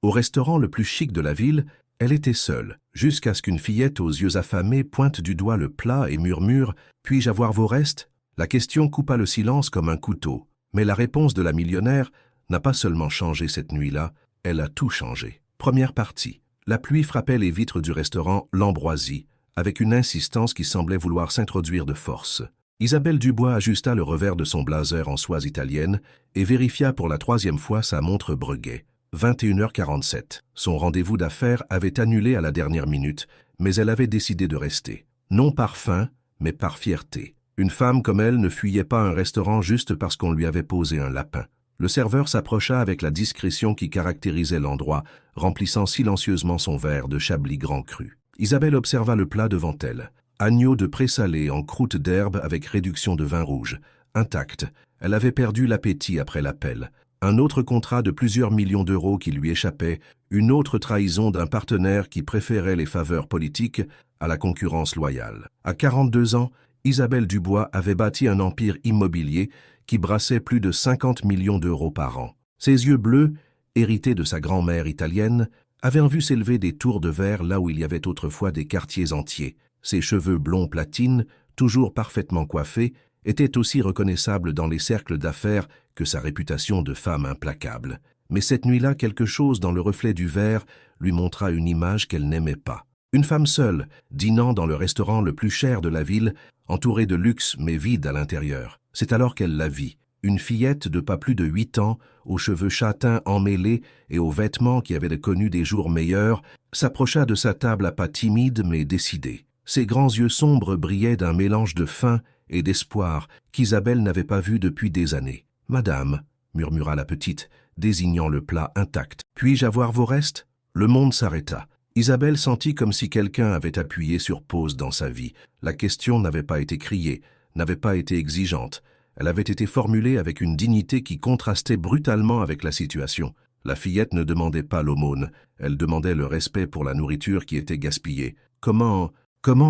Au restaurant le plus chic de la ville, elle était seule, jusqu'à ce qu'une fillette aux yeux affamés pointe du doigt le plat et murmure « Puis-je avoir vos restes ?» La question coupa le silence comme un couteau, mais la réponse de la millionnaire n'a pas seulement changé cette nuit-là, elle a tout changé. Première partie. La pluie frappait les vitres du restaurant L'Ambroisie, avec une insistance qui semblait vouloir s'introduire de force. Isabelle Dubois ajusta le revers de son blazer en soie italienne et vérifia pour la 3e fois sa montre Breguet. 21h47. Son rendez-vous d'affaires avait annulé à la dernière minute, mais elle avait décidé de rester. Non par faim, mais par fierté. Une femme comme elle ne fuyait pas un restaurant juste parce qu'on lui avait posé un lapin. Le serveur s'approcha avec la discrétion qui caractérisait l'endroit, remplissant silencieusement son verre de Chablis Grand Cru. Isabelle observa le plat devant elle. Agneau de présalé en croûte d'herbe avec réduction de vin rouge. Intact, elle avait perdu l'appétit après l'appel. Un autre contrat de plusieurs millions d'euros qui lui échappait, une autre trahison d'un partenaire qui préférait les faveurs politiques à la concurrence loyale. À 42 ans, Isabelle Dubois avait bâti un empire immobilier qui brassait plus de 50 millions d'euros par an. Ses yeux bleus, hérités de sa grand-mère italienne, avaient vu s'élever des tours de verre là où il y avait autrefois des quartiers entiers. Ses cheveux blonds platine, toujours parfaitement coiffés, étaient aussi reconnaissables dans les cercles d'affaires que sa réputation de femme implacable. Mais cette nuit-là, quelque chose dans le reflet du verre lui montra une image qu'elle n'aimait pas. Une femme seule, dînant dans le restaurant le plus cher de la ville, entourée de luxe mais vide à l'intérieur. C'est alors qu'elle la vit. Une fillette de pas plus de 8 ans, aux cheveux châtains emmêlés et aux vêtements qui avaient connu des jours meilleurs, s'approcha de sa table à pas timides mais décidés. Ses grands yeux sombres brillaient d'un mélange de faim et d'espoir qu'Isabelle n'avait pas vu depuis des années. « Madame », murmura la petite, désignant le plat intact, « puis-je avoir vos restes ?» Le monde s'arrêta. Isabelle sentit comme si quelqu'un avait appuyé sur pause dans sa vie. La question n'avait pas été criée, n'avait pas été exigeante. Elle avait été formulée avec une dignité qui contrastait brutalement avec la situation. La fillette ne demandait pas l'aumône, elle demandait le respect pour la nourriture qui était gaspillée. « Comment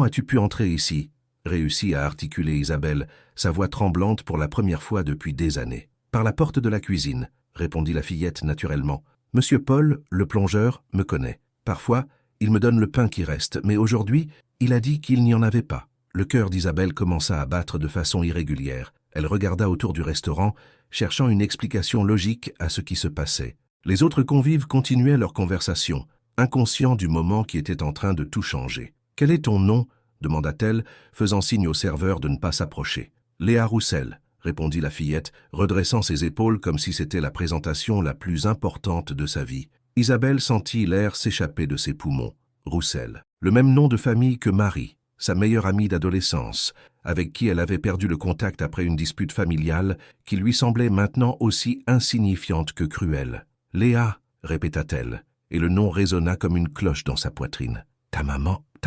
as-tu pu entrer ici ?» réussit à articuler Isabelle, sa voix tremblante pour la première fois depuis des années. « Par la porte de la cuisine », répondit la fillette naturellement. « Monsieur Paul, le plongeur, me connaît. Parfois, il me donne le pain qui reste, mais aujourd'hui, il a dit qu'il n'y en avait pas. » Le cœur d'Isabelle commença à battre de façon irrégulière. Elle regarda autour du restaurant, cherchant une explication logique à ce qui se passait. Les autres convives continuaient leur conversation, inconscients du moment qui était en train de tout changer. « Quel est ton nom ?» demanda-t-elle, faisant signe au serveur de ne pas s'approcher. « Léa Roussel », répondit la fillette, redressant ses épaules comme si c'était la présentation la plus importante de sa vie. Isabelle sentit l'air s'échapper de ses poumons. Roussel. Le même nom de famille que Marie, sa meilleure amie d'adolescence, avec qui elle avait perdu le contact après une dispute familiale qui lui semblait maintenant aussi insignifiante que cruelle. « Léa », répéta-t-elle, et le nom résonna comme une cloche dans sa poitrine. « Ta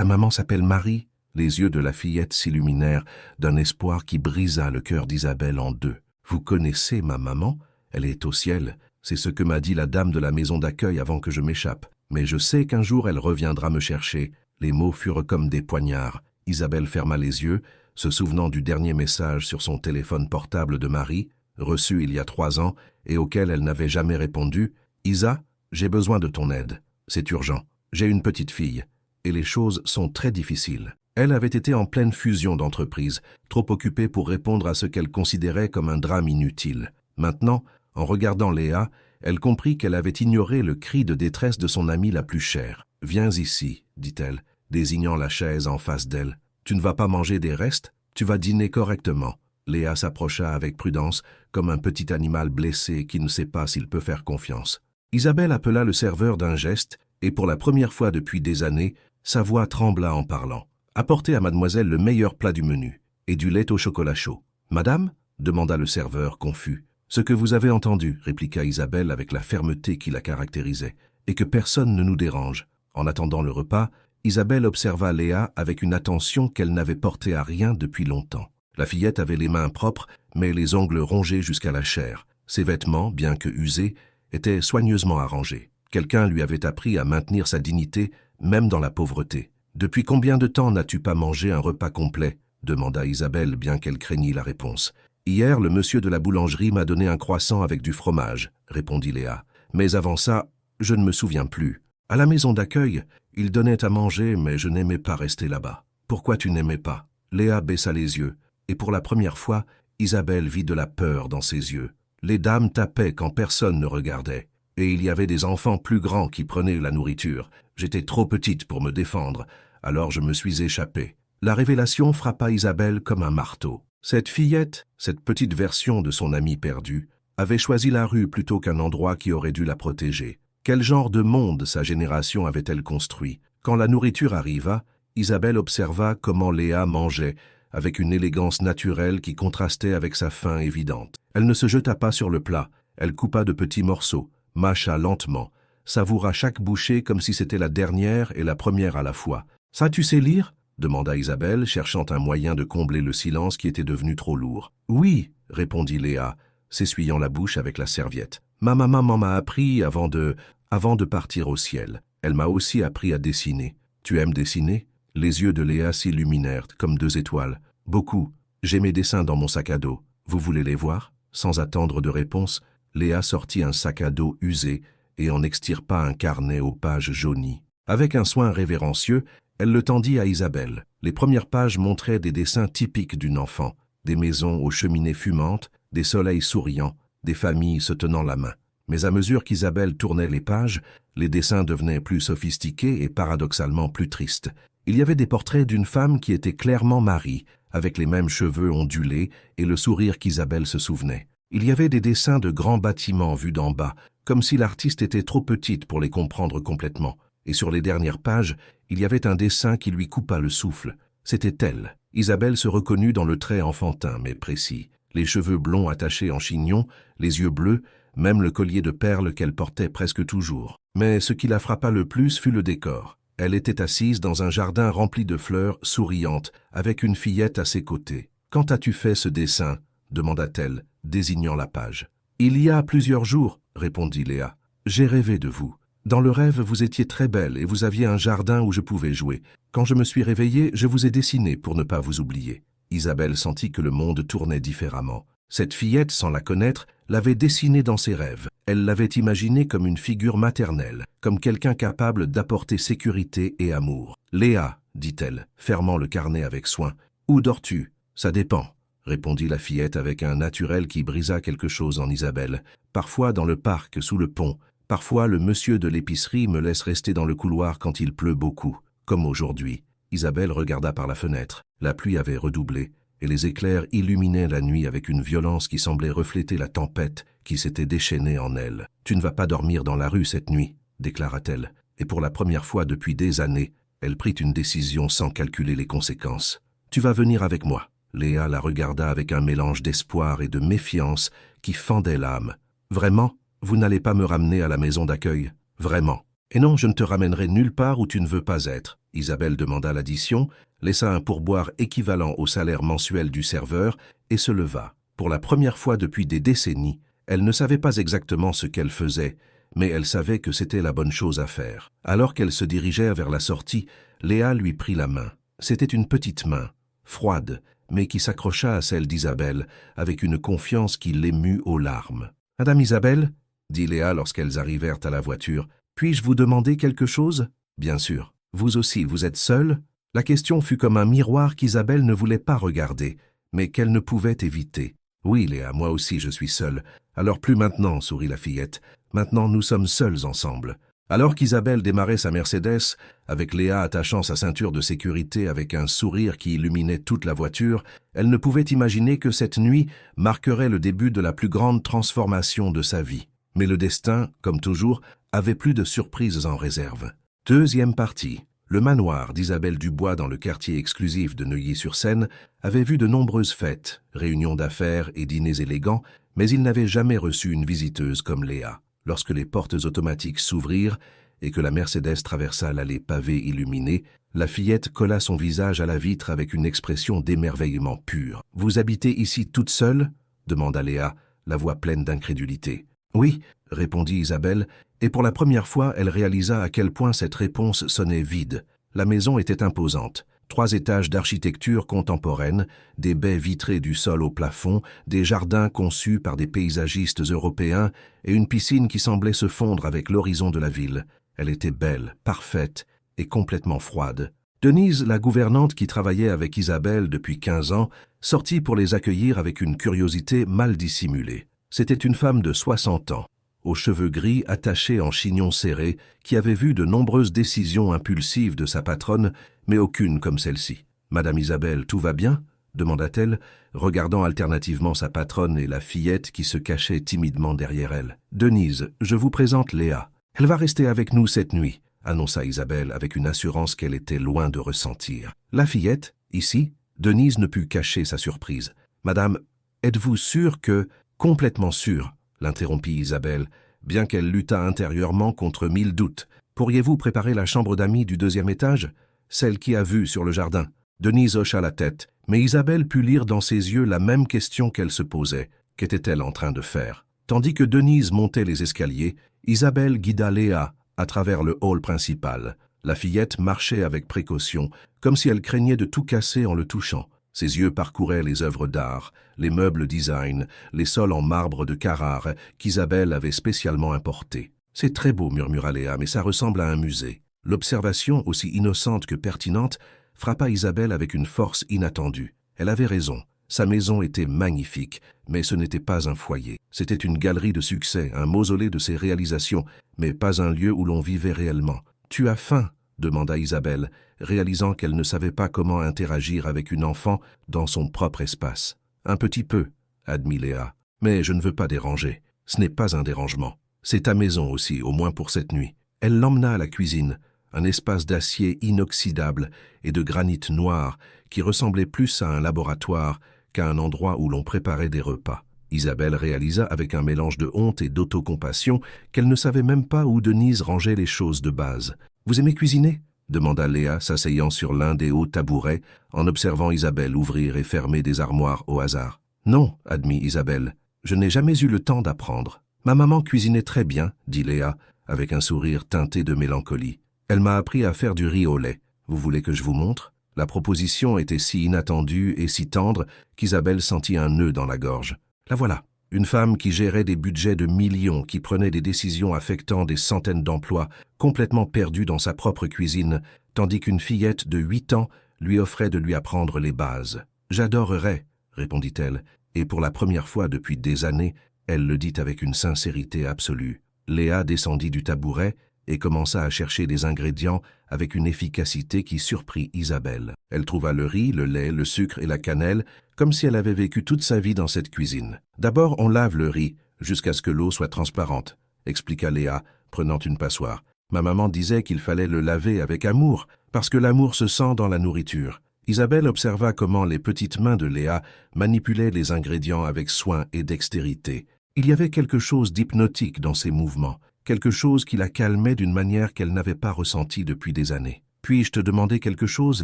maman s'appelle Marie ?» Les yeux de la fillette s'illuminèrent d'un espoir qui brisa le cœur d'Isabelle en deux. « Vous connaissez ma maman? Elle est au ciel. C'est ce que m'a dit la dame de la maison d'accueil avant que je m'échappe. Mais je sais qu'un jour elle reviendra me chercher. » Les mots furent comme des poignards. Isabelle ferma les yeux, se souvenant du dernier message sur son téléphone portable de Marie, reçu il y a 3 ans et auquel elle n'avait jamais répondu. « Isa, j'ai besoin de ton aide. C'est urgent. J'ai une petite fille. Et les choses sont très difficiles. » Elle avait été en pleine fusion d'entreprises, trop occupée pour répondre à ce qu'elle considérait comme un drame inutile. Maintenant, en regardant Léa, elle comprit qu'elle avait ignoré le cri de détresse de son amie la plus chère. « Viens ici, dit-elle, désignant la chaise en face d'elle. « Tu ne vas pas manger des restes? Tu vas dîner correctement. » Léa s'approcha avec prudence, comme un petit animal blessé qui ne sait pas s'il peut faire confiance. Isabelle appela le serveur d'un geste, et pour la première fois depuis des années, sa voix trembla en parlant. « Apportez à mademoiselle le meilleur plat du menu, et du lait au chocolat chaud. »« Madame ?» demanda le serveur, confus. « Ce que vous avez entendu, » répliqua Isabelle avec la fermeté qui la caractérisait, « et que personne ne nous dérange. » En attendant le repas, Isabelle observa Léa avec une attention qu'elle n'avait portée à rien depuis longtemps. La fillette avait les mains propres, mais les ongles rongés jusqu'à la chair. Ses vêtements, bien que usés, étaient soigneusement arrangés. Quelqu'un lui avait appris à maintenir sa dignité, même dans la pauvreté. « Depuis combien de temps n'as-tu pas mangé un repas complet ?» demanda Isabelle, bien qu'elle craignît la réponse. « Hier, le monsieur de la boulangerie m'a donné un croissant avec du fromage, » répondit Léa. « Mais avant ça, Je ne me souviens plus. À la maison d'accueil, il donnait à manger, mais je n'aimais pas rester là-bas. Pourquoi tu n'aimais pas? Léa baissa les yeux, et pour la première fois, Isabelle vit de la peur dans ses yeux. Les dames tapaient quand personne ne regardait, et il y avait des enfants plus grands qui prenaient la nourriture. J'étais trop petite pour me défendre, alors je me suis échappée. La révélation frappa Isabelle comme un marteau. Cette fillette, cette petite version de son amie perdue, avait choisi la rue plutôt qu'un endroit qui aurait dû la protéger. Quel genre de monde sa génération avait-elle construit? Quand la nourriture arriva, Isabelle observa comment Léa mangeait, avec une élégance naturelle qui contrastait avec sa faim évidente. Elle ne se jeta pas sur le plat, elle coupa de petits morceaux, mâcha lentement, savoura chaque bouchée comme si c'était la dernière et la première à la fois. « Ça, tu sais lire ?» demanda Isabelle, cherchant un moyen de combler le silence qui était devenu trop lourd. « Oui, » répondit Léa, s'essuyant la bouche avec la serviette. « Ma maman m'en m'a appris avant de partir au ciel. Elle m'a aussi appris à dessiner. Tu aimes dessiner ?» Les yeux de Léa s'illuminèrent comme 2 étoiles. « Beaucoup. J'ai mes dessins dans mon sac à dos. Vous voulez les voir ?» Sans attendre de réponse, Léa sortit un sac à dos usé et en extirpa un carnet aux pages jaunies. Avec un soin révérencieux, elle le tendit à Isabelle. Les premières pages montraient des dessins typiques d'une enfant, des maisons aux cheminées fumantes, des soleils souriants, des familles se tenant la main. Mais à mesure qu'Isabelle tournait les pages, les dessins devenaient plus sophistiqués et paradoxalement plus tristes. Il y avait des portraits d'une femme qui était clairement Marie, avec les mêmes cheveux ondulés et le sourire qu'Isabelle se souvenait. Il y avait des dessins de grands bâtiments vus d'en bas, comme si l'artiste était trop petite pour les comprendre complètement. Et sur les dernières pages, il y avait un dessin qui lui coupa le souffle. C'était elle. Isabelle se reconnut dans le trait enfantin mais précis. Les cheveux blonds attachés en chignon, les yeux bleus, même le collier de perles qu'elle portait presque toujours. Mais ce qui la frappa le plus fut le décor. Elle était assise dans un jardin rempli de fleurs, souriante, avec une fillette à ses côtés. « Quand as-tu fait ce dessin ?» demanda-t-elle, désignant la page. « Il y a plusieurs jours, » répondit Léa. « J'ai rêvé de vous. Dans le rêve, vous étiez très belle et vous aviez un jardin où je pouvais jouer. Quand je me suis réveillée, je vous ai dessiné pour ne pas vous oublier. » Isabelle sentit que le monde tournait différemment. Cette fillette, sans la connaître, l'avait dessinée dans ses rêves. Elle l'avait imaginée comme une figure maternelle, comme quelqu'un capable d'apporter sécurité et amour. « Léa, » dit-elle, fermant le carnet avec soin. « Où dors-tu ?»« Ça dépend, » répondit la fillette avec un naturel qui brisa quelque chose en Isabelle. « Parfois dans le parc, sous le pont. Parfois le monsieur de l'épicerie me laisse rester dans le couloir quand il pleut beaucoup, comme aujourd'hui. » Isabelle regarda par la fenêtre. La pluie avait redoublé, et les éclairs illuminaient la nuit avec une violence qui semblait refléter la tempête qui s'était déchaînée en elle. « Tu ne vas pas dormir dans la rue cette nuit, » déclara-t-elle, et pour la première fois depuis des années, elle prit une décision sans calculer les conséquences. « Tu vas venir avec moi. » Léa la regarda avec un mélange d'espoir et de méfiance qui fendait l'âme. « Vraiment? Vous n'allez pas me ramener à la maison d'accueil? Vraiment? Et non, je ne te ramènerai nulle part où tu ne veux pas être. » Isabelle demanda l'addition, laissa un pourboire équivalent au salaire mensuel du serveur et se leva. Pour la première fois depuis des décennies, elle ne savait pas exactement ce qu'elle faisait, mais elle savait que c'était la bonne chose à faire. Alors qu'elle se dirigeait vers la sortie, Léa lui prit la main. C'était une petite main, froide, mais qui s'accrocha à celle d'Isabelle avec une confiance qui l'émut aux larmes. « Madame Isabelle ?» dit Léa lorsqu'elles arrivèrent à la voiture. « Puis-je vous demander quelque chose ?»« Bien sûr. Vous aussi, vous êtes seule ?» La question fut comme un miroir qu'Isabelle ne voulait pas regarder, mais qu'elle ne pouvait éviter. « Oui, Léa, moi aussi je suis seule. Alors plus maintenant, sourit la fillette. Maintenant nous sommes seuls ensemble. » Alors qu'Isabelle démarrait sa Mercedes, avec Léa attachant sa ceinture de sécurité avec un sourire qui illuminait toute la voiture, elle ne pouvait imaginer que cette nuit marquerait le début de la plus grande transformation de sa vie. Mais le destin, comme toujours, avait plus de surprises en réserve. Deuxième partie. Le manoir d'Isabelle Dubois dans le quartier exclusif de Neuilly-sur-Seine avait vu de nombreuses fêtes, réunions d'affaires et dîners élégants, mais il n'avait jamais reçu une visiteuse comme Léa. Lorsque les portes automatiques s'ouvrirent et que la Mercedes traversa l'allée pavée illuminée, la fillette colla son visage à la vitre avec une expression d'émerveillement pur. « Vous habitez ici toute seule ?» demanda Léa, la voix pleine d'incrédulité. « Oui, » répondit Isabelle, et pour la première fois, elle réalisa à quel point cette réponse sonnait vide. La maison était imposante. 3 étages d'architecture contemporaine, des baies vitrées du sol au plafond, des jardins conçus par des paysagistes européens et une piscine qui semblait se fondre avec l'horizon de la ville. Elle était belle, parfaite et complètement froide. Denise, la gouvernante qui travaillait avec Isabelle depuis 15 ans, sortit pour les accueillir avec une curiosité mal dissimulée. C'était une femme de 60 ans, aux cheveux gris attachés en chignon serré, qui avait vu de nombreuses décisions impulsives de sa patronne, mais aucune comme celle-ci. « Madame Isabelle, tout va bien ?» demanda-t-elle, regardant alternativement sa patronne et la fillette qui se cachait timidement derrière elle. « Denise, je vous présente Léa. Elle va rester avec nous cette nuit, » annonça Isabelle avec une assurance qu'elle était loin de ressentir. « La fillette, ici ?» Denise ne put cacher sa surprise. « Madame, êtes-vous sûre que… » « Complètement sûre, » l'interrompit Isabelle, bien qu'elle luttât intérieurement contre 1000 doutes. « Pourriez-vous préparer la chambre d'amis du 2e étage, celle qui a vue sur le jardin ?» Denise hocha la tête, mais Isabelle put lire dans ses yeux la même question qu'elle se posait. Qu'était-elle en train de faire? Tandis que Denise montait les escaliers, Isabelle guida Léa à travers le hall principal. La fillette marchait avec précaution, comme si elle craignait de tout casser en le touchant. Ses yeux parcouraient les œuvres d'art, les meubles design, les sols en marbre de Carrare qu'Isabelle avait spécialement importés. « C'est très beau, » murmura Léa, « mais ça ressemble à un musée. » L'observation, aussi innocente que pertinente, frappa Isabelle avec une force inattendue. Elle avait raison. Sa maison était magnifique, mais ce n'était pas un foyer. C'était une galerie de succès, un mausolée de ses réalisations, mais pas un lieu où l'on vivait réellement. « Tu as faim ?» demanda Isabelle, réalisant qu'elle ne savait pas comment interagir avec une enfant dans son propre espace. « Un petit peu, » admit Léa, « mais je ne veux pas déranger. Ce n'est pas un dérangement. C'est ta maison aussi, au moins pour cette nuit. » Elle l'emmena à la cuisine, un espace d'acier inoxydable et de granit noir qui ressemblait plus à un laboratoire qu'à un endroit où l'on préparait des repas. Isabelle réalisa avec un mélange de honte et d'autocompassion qu'elle ne savait même pas où Denise rangeait les choses de base. « Vous aimez cuisiner ?» demanda Léa, s'asseyant sur l'un des hauts tabourets, en observant Isabelle ouvrir et fermer des armoires au hasard. « Non, » admit Isabelle, « je n'ai jamais eu le temps d'apprendre. »« Ma maman cuisinait très bien, » dit Léa, avec un sourire teinté de mélancolie. « Elle m'a appris à faire du riz au lait. Vous voulez que je vous montre ?» La proposition était si inattendue et si tendre qu'Isabelle sentit un nœud dans la gorge. La voilà, une femme qui gérait des budgets de millions, qui prenait des décisions affectant des centaines d'emplois, complètement perdue dans sa propre cuisine, tandis qu'une fillette de 8 ans lui offrait de lui apprendre les bases. « J'adorerais, » répondit-elle, et pour la première fois depuis des années, elle le dit avec une sincérité absolue. Léa descendit du tabouret et commença à chercher des ingrédients avec une efficacité qui surprit Isabelle. Elle trouva le riz, le lait, le sucre et la cannelle, comme si elle avait vécu toute sa vie dans cette cuisine. « D'abord, on lave le riz, jusqu'à ce que l'eau soit transparente, » expliqua Léa, prenant une passoire. « Ma maman disait qu'il fallait le laver avec amour, parce que l'amour se sent dans la nourriture. » Isabelle observa comment les petites mains de Léa manipulaient les ingrédients avec soin et dextérité. Il y avait quelque chose d'hypnotique dans ses mouvements, quelque chose qui la calmait d'une manière qu'elle n'avait pas ressentie depuis des années. « Puis-je te demander quelque chose,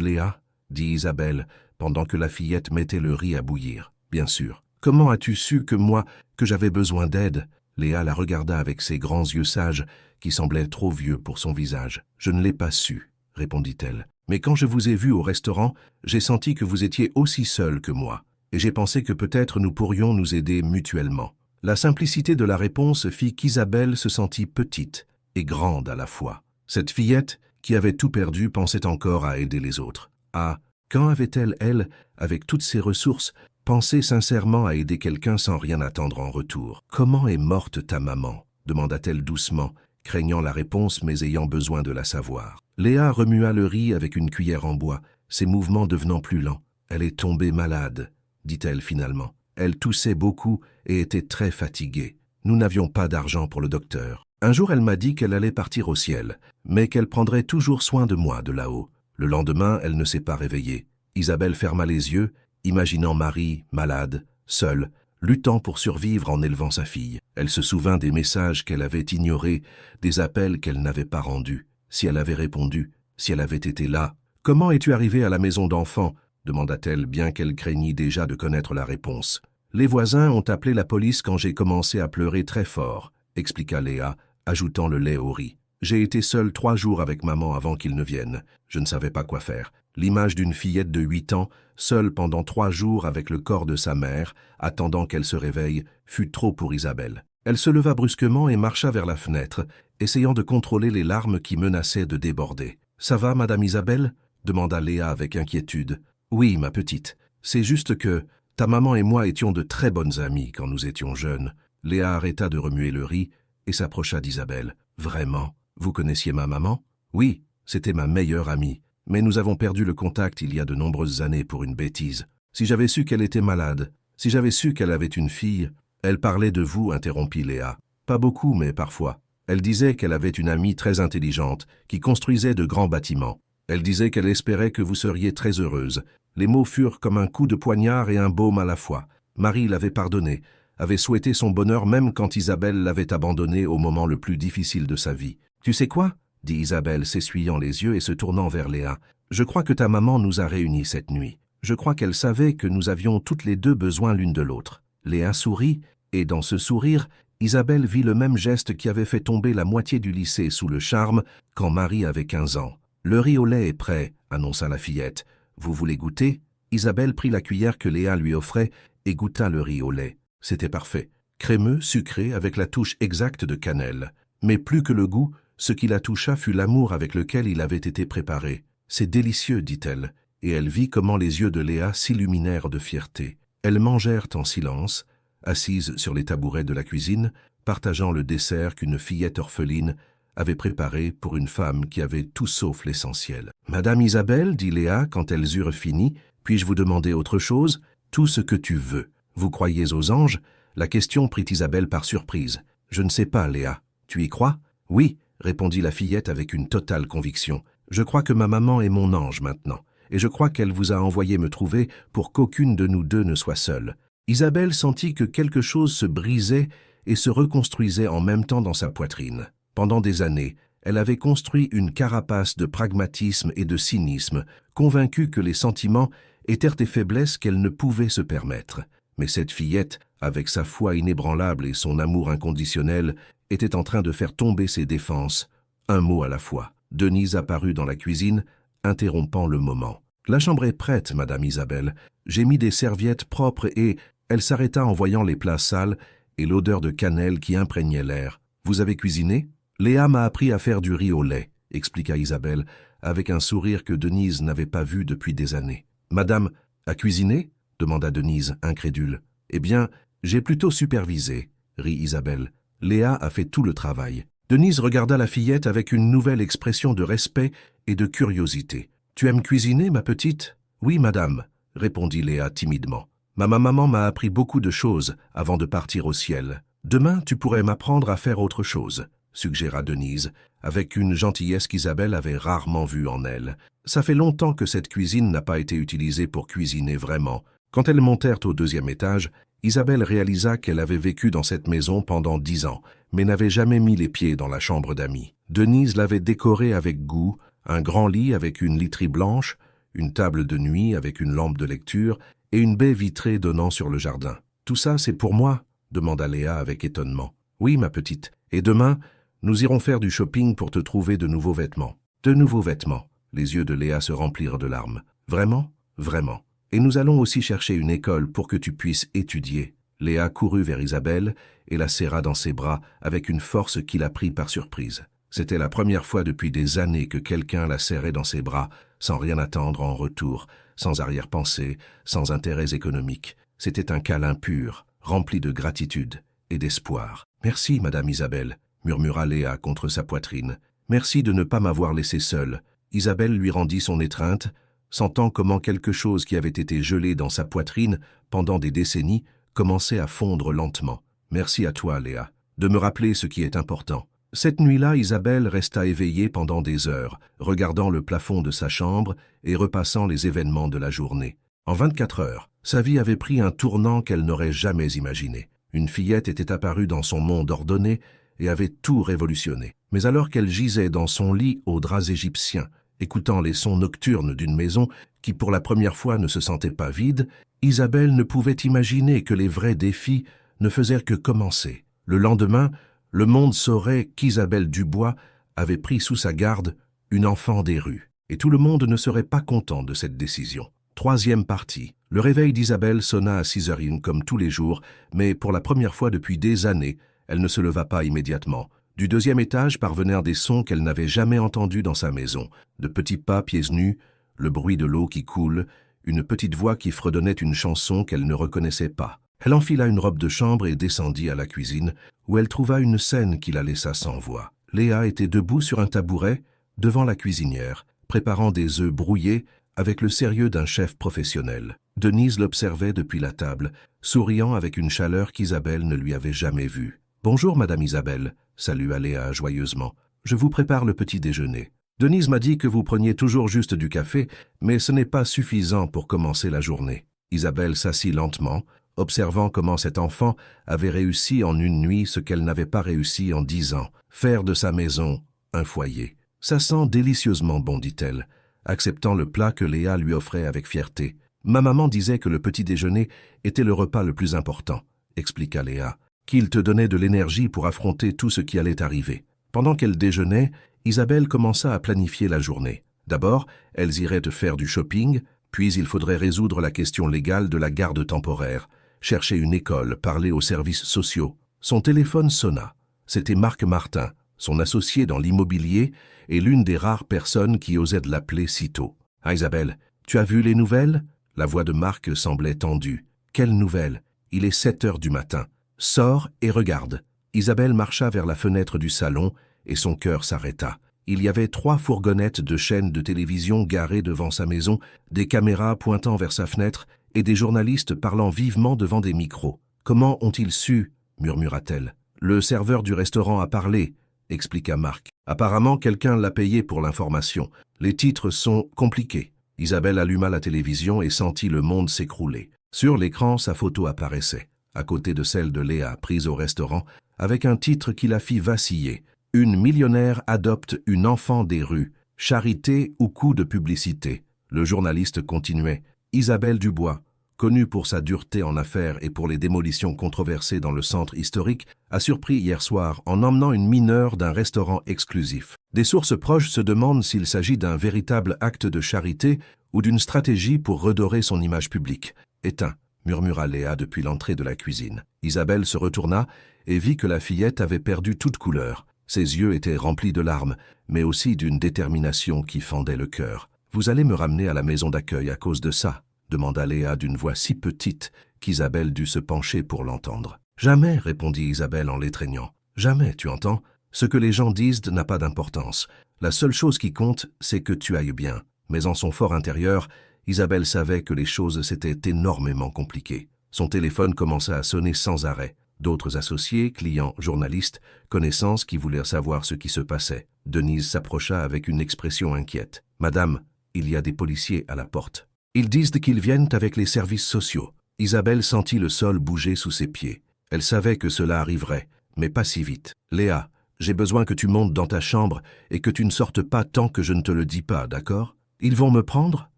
Léa ?» dit Isabelle, pendant que la fillette mettait le riz à bouillir. « Bien sûr. Comment as-tu su que j'avais besoin d'aide ?» Léa la regarda avec ses grands yeux sages qui semblaient trop vieux pour son visage. « Je ne l'ai pas su, » répondit-elle. « Mais quand je vous ai vu au restaurant, j'ai senti que vous étiez aussi seul que moi, et j'ai pensé que peut-être nous pourrions nous aider mutuellement. » La simplicité de la réponse fit qu'Isabelle se sentit petite et grande à la fois. Cette fillette, qui avait tout perdu, pensait encore à aider les autres. Ah, quand avait-elle, elle, avec toutes ses ressources, pensé sincèrement à aider quelqu'un sans rien attendre en retour? « Comment est morte ta maman ?» demanda-t-elle doucement, craignant la réponse mais ayant besoin de la savoir. Léa remua le riz avec une cuillère en bois, ses mouvements devenant plus lents. « Elle est tombée malade, » dit-elle finalement. Elle toussait beaucoup et était très fatiguée. Nous n'avions pas d'argent pour le docteur. Un jour, elle m'a dit qu'elle allait partir au ciel, mais qu'elle prendrait toujours soin de moi de là-haut. Le lendemain, elle ne s'est pas réveillée. Isabelle ferma les yeux, imaginant Marie, malade, seule, luttant pour survivre en élevant sa fille. Elle se souvint des messages qu'elle avait ignorés, des appels qu'elle n'avait pas rendus. Si elle avait répondu, si elle avait été là. « Comment es-tu arrivée à la maison d'enfants ?» demanda-t-elle, bien qu'elle craignît déjà de connaître la réponse. « Les voisins ont appelé la police quand j'ai commencé à pleurer très fort, » expliqua Léa, ajoutant le lait au riz. J'ai été seul 3 jours avec maman avant qu'il ne vienne. Je ne savais pas quoi faire. L'image d'une fillette de 8 ans, seule pendant 3 jours avec le corps de sa mère, attendant qu'elle se réveille, fut trop pour Isabelle. Elle se leva brusquement et marcha vers la fenêtre, essayant de contrôler les larmes qui menaçaient de déborder. « Ça va, Madame Isabelle ?» demanda Léa avec inquiétude. « Oui, ma petite. C'est juste que ta maman et moi étions de très bonnes amies quand nous étions jeunes. » Léa arrêta de remuer le riz et s'approcha d'Isabelle. « Vraiment? Vous connaissiez ma maman? » « Oui, c'était ma meilleure amie. Mais nous avons perdu le contact il y a de nombreuses années pour une bêtise. Si j'avais su qu'elle était malade, si j'avais su qu'elle avait une fille... » « Elle parlait de vous, interrompit Léa. Pas beaucoup, mais parfois. Elle disait qu'elle avait une amie très intelligente, qui construisait de grands bâtiments. Elle disait qu'elle espérait que vous seriez très heureuse. Les mots furent comme un coup de poignard et un baume à la fois. Marie l'avait pardonné, avait souhaité son bonheur même quand Isabelle l'avait abandonné au moment le plus difficile de sa vie. « Tu sais quoi ?» dit Isabelle, s'essuyant les yeux et se tournant vers Léa. « Je crois que ta maman nous a réunis cette nuit. Je crois qu'elle savait que nous avions toutes les deux besoin l'une de l'autre. » Léa sourit, et dans ce sourire, Isabelle vit le même geste qui avait fait tomber la moitié du lycée sous le charme quand Marie avait 15 ans. « Le riz au lait est prêt, » annonça la fillette. « Vous voulez goûter ?» Isabelle prit la cuillère que Léa lui offrait et goûta le riz au lait. C'était parfait. Crémeux, sucré, avec la touche exacte de cannelle. Mais plus que le goût, ce qui la toucha fut l'amour avec lequel il avait été préparé. « C'est délicieux, dit-elle, et elle vit comment les yeux de Léa s'illuminèrent de fierté. Elles mangèrent en silence, assises sur les tabourets de la cuisine, partageant le dessert qu'une fillette orpheline avait préparé pour une femme qui avait tout sauf l'essentiel. « Madame Isabelle, dit Léa quand elles eurent fini, puis-je vous demander autre chose? Tout ce que tu veux. Vous croyez aux anges? » La question prit Isabelle par surprise. « Je ne sais pas, Léa. Tu y crois? »« Oui, » répondit la fillette avec une totale conviction. « Je crois que ma maman est mon ange maintenant, et je crois qu'elle vous a envoyé me trouver pour qu'aucune de nous deux ne soit seule. » Isabelle sentit que quelque chose se brisait et se reconstruisait en même temps dans sa poitrine. Pendant des années, elle avait construit une carapace de pragmatisme et de cynisme, convaincue que les sentiments étaient des faiblesses qu'elle ne pouvait se permettre. Mais cette fillette, avec sa foi inébranlable et son amour inconditionnel, était en train de faire tomber ses défenses, un mot à la fois. Denise apparut dans la cuisine, interrompant le moment. « La chambre est prête, Madame Isabelle. J'ai mis des serviettes propres et... » Elle s'arrêta en voyant les plats sales et l'odeur de cannelle qui imprégnait l'air. « Vous avez cuisiné ?»« Léa m'a appris à faire du riz au lait, » expliqua Isabelle, avec un sourire que Denise n'avait pas vu depuis des années. « Madame a cuisiné ?» demanda Denise, incrédule. « Eh bien, j'ai plutôt supervisé, » rit Isabelle. « Léa a fait tout le travail. » Denise regarda la fillette avec une nouvelle expression de respect et de curiosité. « Tu aimes cuisiner, ma petite ?»« Oui, madame, » répondit Léa timidement. « Ma maman m'a appris beaucoup de choses avant de partir au ciel. Demain, tu pourrais m'apprendre à faire autre chose, » suggéra Denise, avec une gentillesse qu'Isabelle avait rarement vue en elle. Ça fait longtemps que cette cuisine n'a pas été utilisée pour cuisiner vraiment. Quand elles montèrent au 2e étage, Isabelle réalisa qu'elle avait vécu dans cette maison pendant 10 ans, mais n'avait jamais mis les pieds dans la chambre d'amis. Denise l'avait décorée avec goût, un grand lit avec une literie blanche, une table de nuit avec une lampe de lecture et une baie vitrée donnant sur le jardin. « Tout ça, c'est pour moi ?» demanda Léa avec étonnement. « Oui, ma petite. Et demain, nous irons faire du shopping pour te trouver de nouveaux vêtements. »« De nouveaux vêtements ?» Les yeux de Léa se remplirent de larmes. « Vraiment ? Vraiment. Et nous allons aussi chercher une école pour que tu puisses étudier. » Léa courut vers Isabelle et la serra dans ses bras avec une force qui la prit par surprise. C'était la première fois depuis des années que quelqu'un la serrait dans ses bras, sans rien attendre en retour, sans arrière-pensée, sans intérêts économiques. C'était un câlin pur, rempli de gratitude et d'espoir. « Merci, Madame Isabelle, » murmura Léa contre sa poitrine. « Merci de ne pas m'avoir laissée seule. » Isabelle lui rendit son étreinte, sentant comment quelque chose qui avait été gelé dans sa poitrine pendant des décennies commençait à fondre lentement. « Merci à toi, Léa, de me rappeler ce qui est important. » Cette nuit-là, Isabelle resta éveillée pendant des heures, regardant le plafond de sa chambre et repassant les événements de la journée. En 24 heures, sa vie avait pris un tournant qu'elle n'aurait jamais imaginé. Une fillette était apparue dans son monde ordonné et avait tout révolutionné. Mais alors qu'elle gisait dans son lit aux draps égyptiens, écoutant les sons nocturnes d'une maison qui pour la première fois ne se sentait pas vide, Isabelle ne pouvait imaginer que les vrais défis ne faisaient que commencer. Le lendemain, le monde saurait qu'Isabelle Dubois avait pris sous sa garde une enfant des rues. Et tout le monde ne serait pas content de cette décision. Troisième partie. Le réveil d'Isabelle sonna à 6h01 comme tous les jours, mais pour la première fois depuis des années, elle ne se leva pas immédiatement. Du deuxième étage parvenaient des sons qu'elle n'avait jamais entendus dans sa maison. De petits pas pieds nus, le bruit de l'eau qui coule, une petite voix qui fredonnait une chanson qu'elle ne reconnaissait pas. Elle enfila une robe de chambre et descendit à la cuisine, où elle trouva une scène qui la laissa sans voix. Léa était debout sur un tabouret, devant la cuisinière, préparant des œufs brouillés avec le sérieux d'un chef professionnel. Denise l'observait depuis la table, souriant avec une chaleur qu'Isabelle ne lui avait jamais vue. « Bonjour, Madame Isabelle », salua Léa joyeusement. « Je vous prépare le petit déjeuner. Denise m'a dit que vous preniez toujours juste du café, mais ce n'est pas suffisant pour commencer la journée. » Isabelle s'assit lentement, observant comment cet enfant avait réussi en une nuit ce qu'elle n'avait pas réussi en 10 ans, faire de sa maison un foyer. « Ça sent délicieusement bon, dit-elle, acceptant le plat que Léa lui offrait avec fierté. « Ma maman disait que le petit déjeuner était le repas le plus important, » expliqua Léa, « qu'il te donnait de l'énergie pour affronter tout ce qui allait arriver. » Pendant qu'elle déjeunait, Isabelle commença à planifier la journée. D'abord, elles iraient faire du shopping, puis il faudrait résoudre la question légale de la garde temporaire, chercher une école, parler aux services sociaux. Son téléphone sonna. C'était Marc Martin, son associé dans l'immobilier et l'une des rares personnes qui osaient l'appeler si tôt. « Ah Isabelle, tu as vu les nouvelles ?» La voix de Marc semblait tendue. « Quelles nouvelles ? Il est 7h du matin. Sors et regarde. » Isabelle marcha vers la fenêtre du salon et son cœur s'arrêta. Il y avait 3 fourgonnettes de chaînes de télévision garées devant sa maison, des caméras pointant vers sa fenêtre et des journalistes parlant vivement devant des micros. « Comment ont-ils su ?» murmura-t-elle. « Le serveur du restaurant a parlé, » expliqua Marc. « Apparemment, quelqu'un l'a payé pour l'information. Les titres sont compliqués. » Isabelle alluma la télévision et sentit le monde s'écrouler. Sur l'écran, sa photo apparaissait, à côté de celle de Léa, prise au restaurant, avec un titre qui la fit vaciller. « Une millionnaire adopte une enfant des rues. Charité ou coup de publicité ?» Le journaliste continuait. « Isabelle Dubois, connue pour sa dureté en affaires et pour les démolitions controversées dans le centre historique, a surpris hier soir en emmenant une mineure d'un restaurant exclusif. Des sources proches se demandent s'il s'agit d'un véritable acte de charité ou d'une stratégie pour redorer son image publique. « Éteins », murmura Léa depuis l'entrée de la cuisine. Isabelle se retourna et vit que la fillette avait perdu toute couleur. Ses yeux étaient remplis de larmes, mais aussi d'une détermination qui fendait le cœur. « Vous allez me ramener à la maison d'accueil à cause de ça ?» demanda Léa d'une voix si petite qu'Isabelle dut se pencher pour l'entendre. « Jamais, répondit Isabelle en l'étreignant. Jamais, tu entends? Ce que les gens disent n'a pas d'importance. La seule chose qui compte, c'est que tu ailles bien. » Mais en son fort intérieur, Isabelle savait que les choses s'étaient énormément compliquées. Son téléphone commença à sonner sans arrêt. D'autres associés, clients, journalistes, connaissances qui voulaient savoir ce qui se passait. Denise s'approcha avec une expression inquiète. « Madame, il y a des policiers à la porte. Ils disent qu'ils viennent avec les services sociaux. » Isabelle sentit le sol bouger sous ses pieds. Elle savait que cela arriverait, mais pas si vite. « Léa, j'ai besoin que tu montes dans ta chambre et que tu ne sortes pas tant que je ne te le dis pas, d'accord ? Ils vont me prendre ?»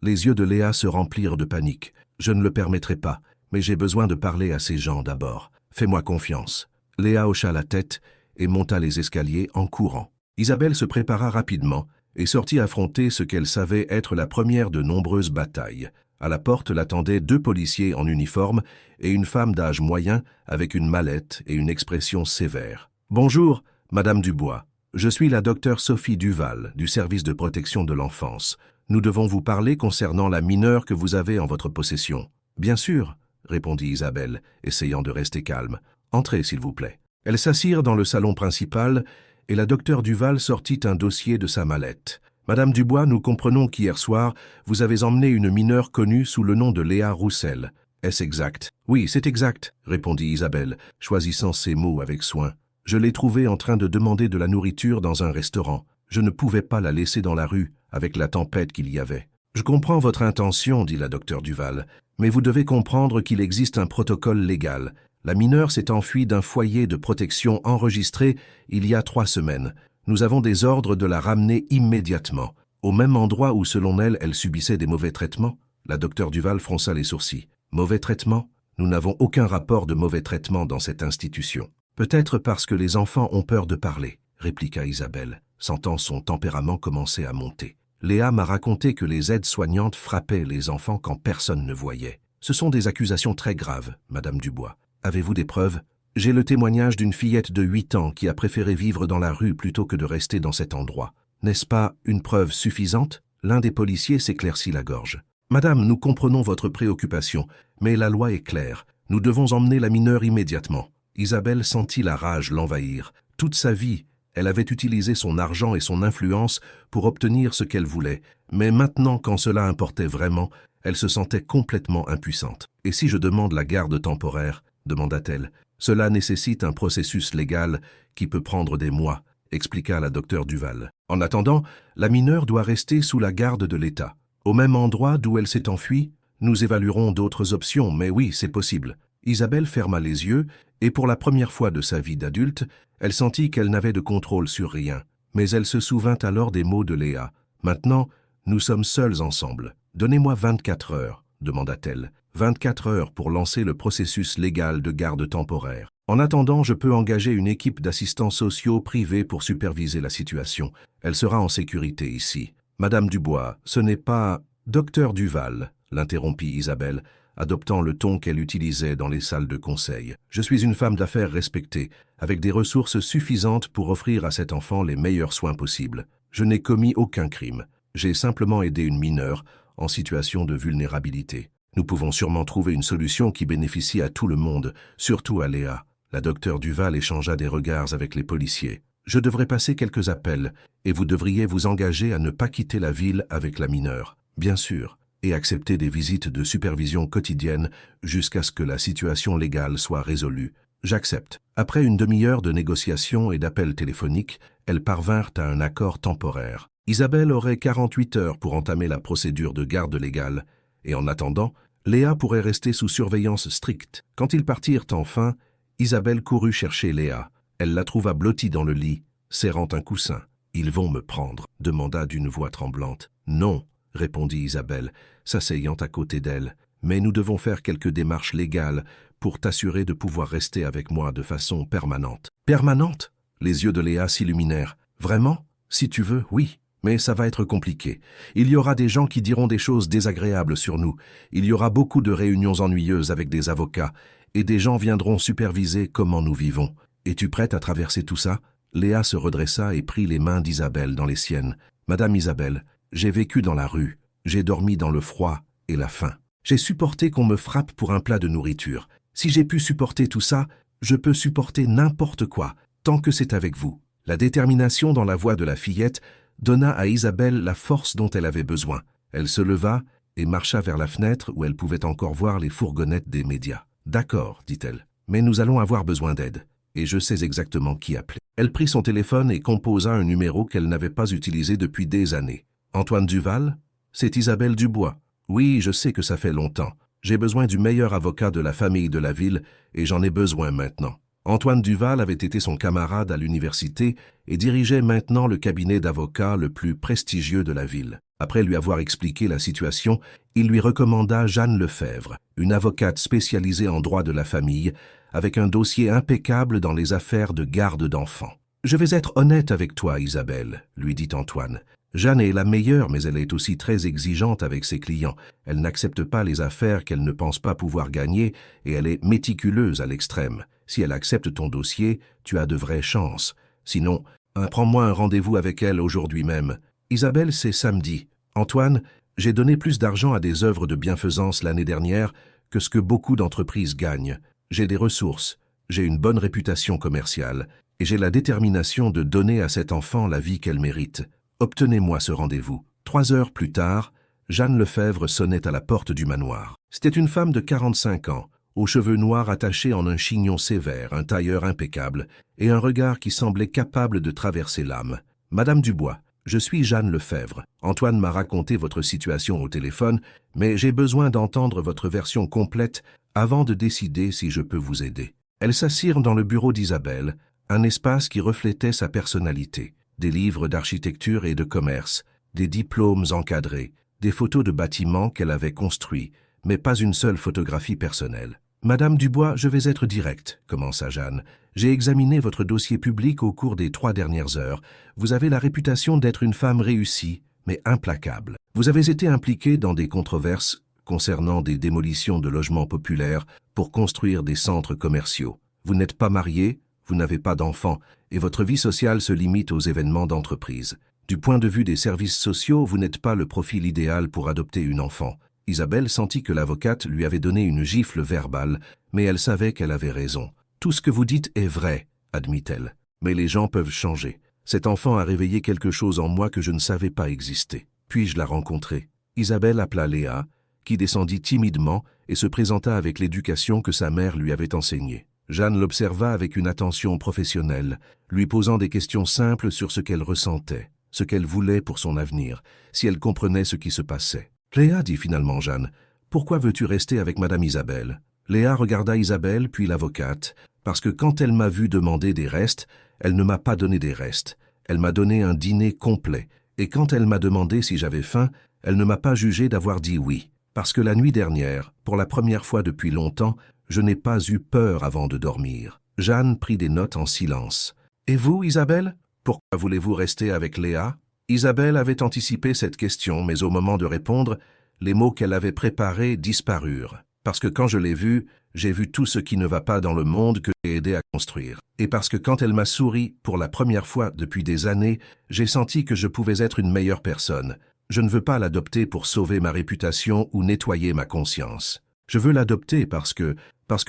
Les yeux de Léa se remplirent de panique. « Je ne le permettrai pas, mais j'ai besoin de parler à ces gens d'abord. Fais-moi confiance. » Léa hocha la tête et monta les escaliers en courant. Isabelle se prépara rapidement et sortit affronter ce qu'elle savait être la première de nombreuses batailles. À la porte l'attendaient 2 policiers en uniforme et une femme d'âge moyen avec une mallette et une expression sévère. « Bonjour, Madame Dubois. Je suis la docteure Sophie Duval, du service de protection de l'enfance. Nous devons vous parler concernant la mineure que vous avez en votre possession. »« Bien sûr, » répondit Isabelle, essayant de rester calme. « Entrez, s'il vous plaît. » Elles s'assirent dans le salon principal et la docteure Duval sortit un dossier de sa mallette. « Madame Dubois, nous comprenons qu'hier soir, vous avez emmené une mineure connue sous le nom de Léa Roussel. Est-ce exact ?»« Oui, c'est exact, » répondit Isabelle, choisissant ses mots avec soin. « Je l'ai trouvée en train de demander de la nourriture dans un restaurant. Je ne pouvais pas la laisser dans la rue, avec la tempête qu'il y avait. »« Je comprends votre intention, » dit la docteure Duval, « mais vous devez comprendre qu'il existe un protocole légal. La mineure s'est enfuie d'un foyer de protection enregistré il y a 3 semaines. Nous avons des ordres de la ramener immédiatement, au même endroit où, selon elle, elle subissait des mauvais traitements. » La docteure Duval fronça les sourcils. « Mauvais traitements ? Nous n'avons aucun rapport de mauvais traitement dans cette institution. »« Peut-être parce que les enfants ont peur de parler, » répliqua Isabelle. sentant son tempérament commencer à monter. Léa m'a raconté que les aides-soignantes frappaient les enfants quand personne ne voyait. Ce sont des accusations très graves, Madame Dubois. Avez-vous des preuves? J'ai le témoignage d'une fillette de 8 ans qui a préféré vivre dans la rue plutôt que de rester dans cet endroit. N'est-ce pas une preuve suffisante? L'un des policiers s'éclaircit la gorge. Madame, nous comprenons votre préoccupation, mais la loi est claire. Nous devons emmener la mineure immédiatement. Isabelle sentit la rage l'envahir. Toute sa vie, elle avait utilisé son argent et son influence pour obtenir ce qu'elle voulait. Mais maintenant, quand cela importait vraiment, elle se sentait complètement impuissante. « Et si je demande la garde temporaire ?» demanda-t-elle. « Cela nécessite un processus légal qui peut prendre des mois, » expliqua la docteure Duval. « En attendant, la mineure doit rester sous la garde de l'État. Au même endroit d'où elle s'est enfuie, nous évaluerons d'autres options, mais oui, c'est possible. » Isabelle ferma les yeux et pour la première fois de sa vie d'adulte, elle sentit qu'elle n'avait de contrôle sur rien. Mais elle se souvint alors des mots de Léa. « Maintenant, nous sommes seuls ensemble. Donnez-moi 24 heures, demanda-t-elle. 24 heures pour lancer le processus légal de garde temporaire. En attendant, je peux engager une équipe d'assistants sociaux privés pour superviser la situation. Elle sera en sécurité ici. Madame Dubois, ce n'est pas... Docteur Duval, l'interrompit Isabelle, adoptant le ton qu'elle utilisait dans les salles de conseil. Je suis une femme d'affaires respectée, avec des ressources suffisantes pour offrir à cet enfant les meilleurs soins possibles. Je n'ai commis aucun crime. J'ai simplement aidé une mineure en situation de vulnérabilité. Nous pouvons sûrement trouver une solution qui bénéficie à tout le monde, surtout à Léa. La docteure Duval échangea des regards avec les policiers. Je devrais passer quelques appels, et vous devriez vous engager à ne pas quitter la ville avec la mineure. Bien sûr, et accepter des visites de supervision quotidiennes jusqu'à ce que la situation légale soit résolue. J'accepte. Après une demi-heure de négociations et d'appels téléphoniques, elles parvinrent à un accord temporaire. Isabelle aurait 48 heures pour entamer la procédure de garde légale, et en attendant, Léa pourrait rester sous surveillance stricte. Quand ils partirent enfin, Isabelle courut chercher Léa. Elle la trouva blottie dans le lit, serrant un coussin. « Ils vont me prendre » demanda d'une voix tremblante. « Non » répondit Isabelle, s'asseyant à côté d'elle. « Mais nous devons faire quelques démarches légales pour t'assurer de pouvoir rester avec moi de façon permanente. »« Permanente » Les yeux de Léa s'illuminèrent. « Vraiment ? Si tu veux, oui. Mais ça va être compliqué. Il y aura des gens qui diront des choses désagréables sur nous. Il y aura beaucoup de réunions ennuyeuses avec des avocats, et des gens viendront superviser comment nous vivons. Es-tu prête à traverser tout ça ?» Léa se redressa et prit les mains d'Isabelle dans les siennes. « Madame Isabelle, j'ai vécu dans la rue, j'ai dormi dans le froid et la faim. J'ai supporté qu'on me frappe pour un plat de nourriture. Si j'ai pu supporter tout ça, je peux supporter n'importe quoi, tant que c'est avec vous. » La détermination dans la voix de la fillette donna à Isabelle la force dont elle avait besoin. Elle se leva et marcha vers la fenêtre où elle pouvait encore voir les fourgonnettes des médias. « D'accord, dit-elle, mais nous allons avoir besoin d'aide, et je sais exactement qui appeler. » Elle prit son téléphone et composa un numéro qu'elle n'avait pas utilisé depuis des années. « Antoine Duval? C'est Isabelle Dubois. Oui, je sais que ça fait longtemps. J'ai besoin du meilleur avocat de la famille de la ville, et j'en ai besoin maintenant. » Antoine Duval avait été son camarade à l'université et dirigeait maintenant le cabinet d'avocats le plus prestigieux de la ville. Après lui avoir expliqué la situation, il lui recommanda Jeanne Lefebvre, une avocate spécialisée en droit de la famille, avec un dossier impeccable dans les affaires de garde d'enfants. « Je vais être honnête avec toi, Isabelle, » lui dit Antoine. « Jeanne est la meilleure, mais elle est aussi très exigeante avec ses clients. Elle n'accepte pas les affaires qu'elle ne pense pas pouvoir gagner et elle est méticuleuse à l'extrême. Si elle accepte ton dossier, tu as de vraies chances. Sinon, prends-moi un rendez-vous avec elle aujourd'hui même. » Isabelle, c'est samedi. « Antoine, j'ai donné plus d'argent à des œuvres de bienfaisance l'année dernière que ce que beaucoup d'entreprises gagnent. J'ai des ressources, j'ai une bonne réputation commerciale et j'ai la détermination de donner à cet enfant la vie qu'elle mérite. Obtenez-moi ce rendez-vous. » 3 heures plus tard, Jeanne Lefebvre sonnait à la porte du manoir. C'était une femme de 45 ans, aux cheveux noirs attachés en un chignon sévère, un tailleur impeccable et un regard qui semblait capable de traverser l'âme. « Madame Dubois, je suis Jeanne Lefebvre. Antoine m'a raconté votre situation au téléphone, mais j'ai besoin d'entendre votre version complète avant de décider si je peux vous aider. » Elles s'assirent dans le bureau d'Isabelle, un espace qui reflétait sa personnalité. Des livres d'architecture et de commerce, des diplômes encadrés, des photos de bâtiments qu'elle avait construits, mais pas une seule photographie personnelle. Madame Dubois, je vais être direct, commença Jeanne. J'ai examiné votre dossier public au cours des 3 dernières heures. Vous avez la réputation d'être une femme réussie, mais implacable. Vous avez été impliquée dans des controverses concernant des démolitions de logements populaires pour construire des centres commerciaux. Vous n'êtes pas mariée, vous n'avez pas d'enfants, et votre vie sociale se limite aux événements d'entreprise. Du point de vue des services sociaux, vous n'êtes pas le profil idéal pour adopter une enfant. Isabelle sentit que l'avocate lui avait donné une gifle verbale, mais elle savait qu'elle avait raison. Tout ce que vous dites est vrai, admit-elle. Mais les gens peuvent changer. Cet enfant a réveillé quelque chose en moi que je ne savais pas exister. Puis-je la rencontrer? Isabelle appela Léa, qui descendit timidement et se présenta avec l'éducation que sa mère lui avait enseignée. Jeanne l'observa avec une attention professionnelle, lui posant des questions simples sur ce qu'elle ressentait, ce qu'elle voulait pour son avenir, si elle comprenait ce qui se passait. « Léa, dit finalement Jeanne, pourquoi veux-tu rester avec Madame Isabelle ?» Léa regarda Isabelle puis l'avocate, parce que quand elle m'a vu demander des restes, elle ne m'a pas donné des restes. Elle m'a donné un dîner complet, et quand elle m'a demandé si j'avais faim, elle ne m'a pas jugé d'avoir dit oui. Parce que la nuit dernière, pour la première fois depuis longtemps, je n'ai pas eu peur avant de dormir. Jeanne prit des notes en silence. « Et vous, Isabelle? Pourquoi voulez-vous rester avec Léa ?» Isabelle avait anticipé cette question, mais au moment de répondre, les mots qu'elle avait préparés disparurent. Parce que quand je l'ai vue, j'ai vu tout ce qui ne va pas dans le monde que j'ai aidé à construire. Et parce que quand elle m'a souri, pour la première fois depuis des années, j'ai senti que je pouvais être une meilleure personne. Je ne veux pas l'adopter pour sauver ma réputation ou nettoyer ma conscience. Je veux l'adopter parce que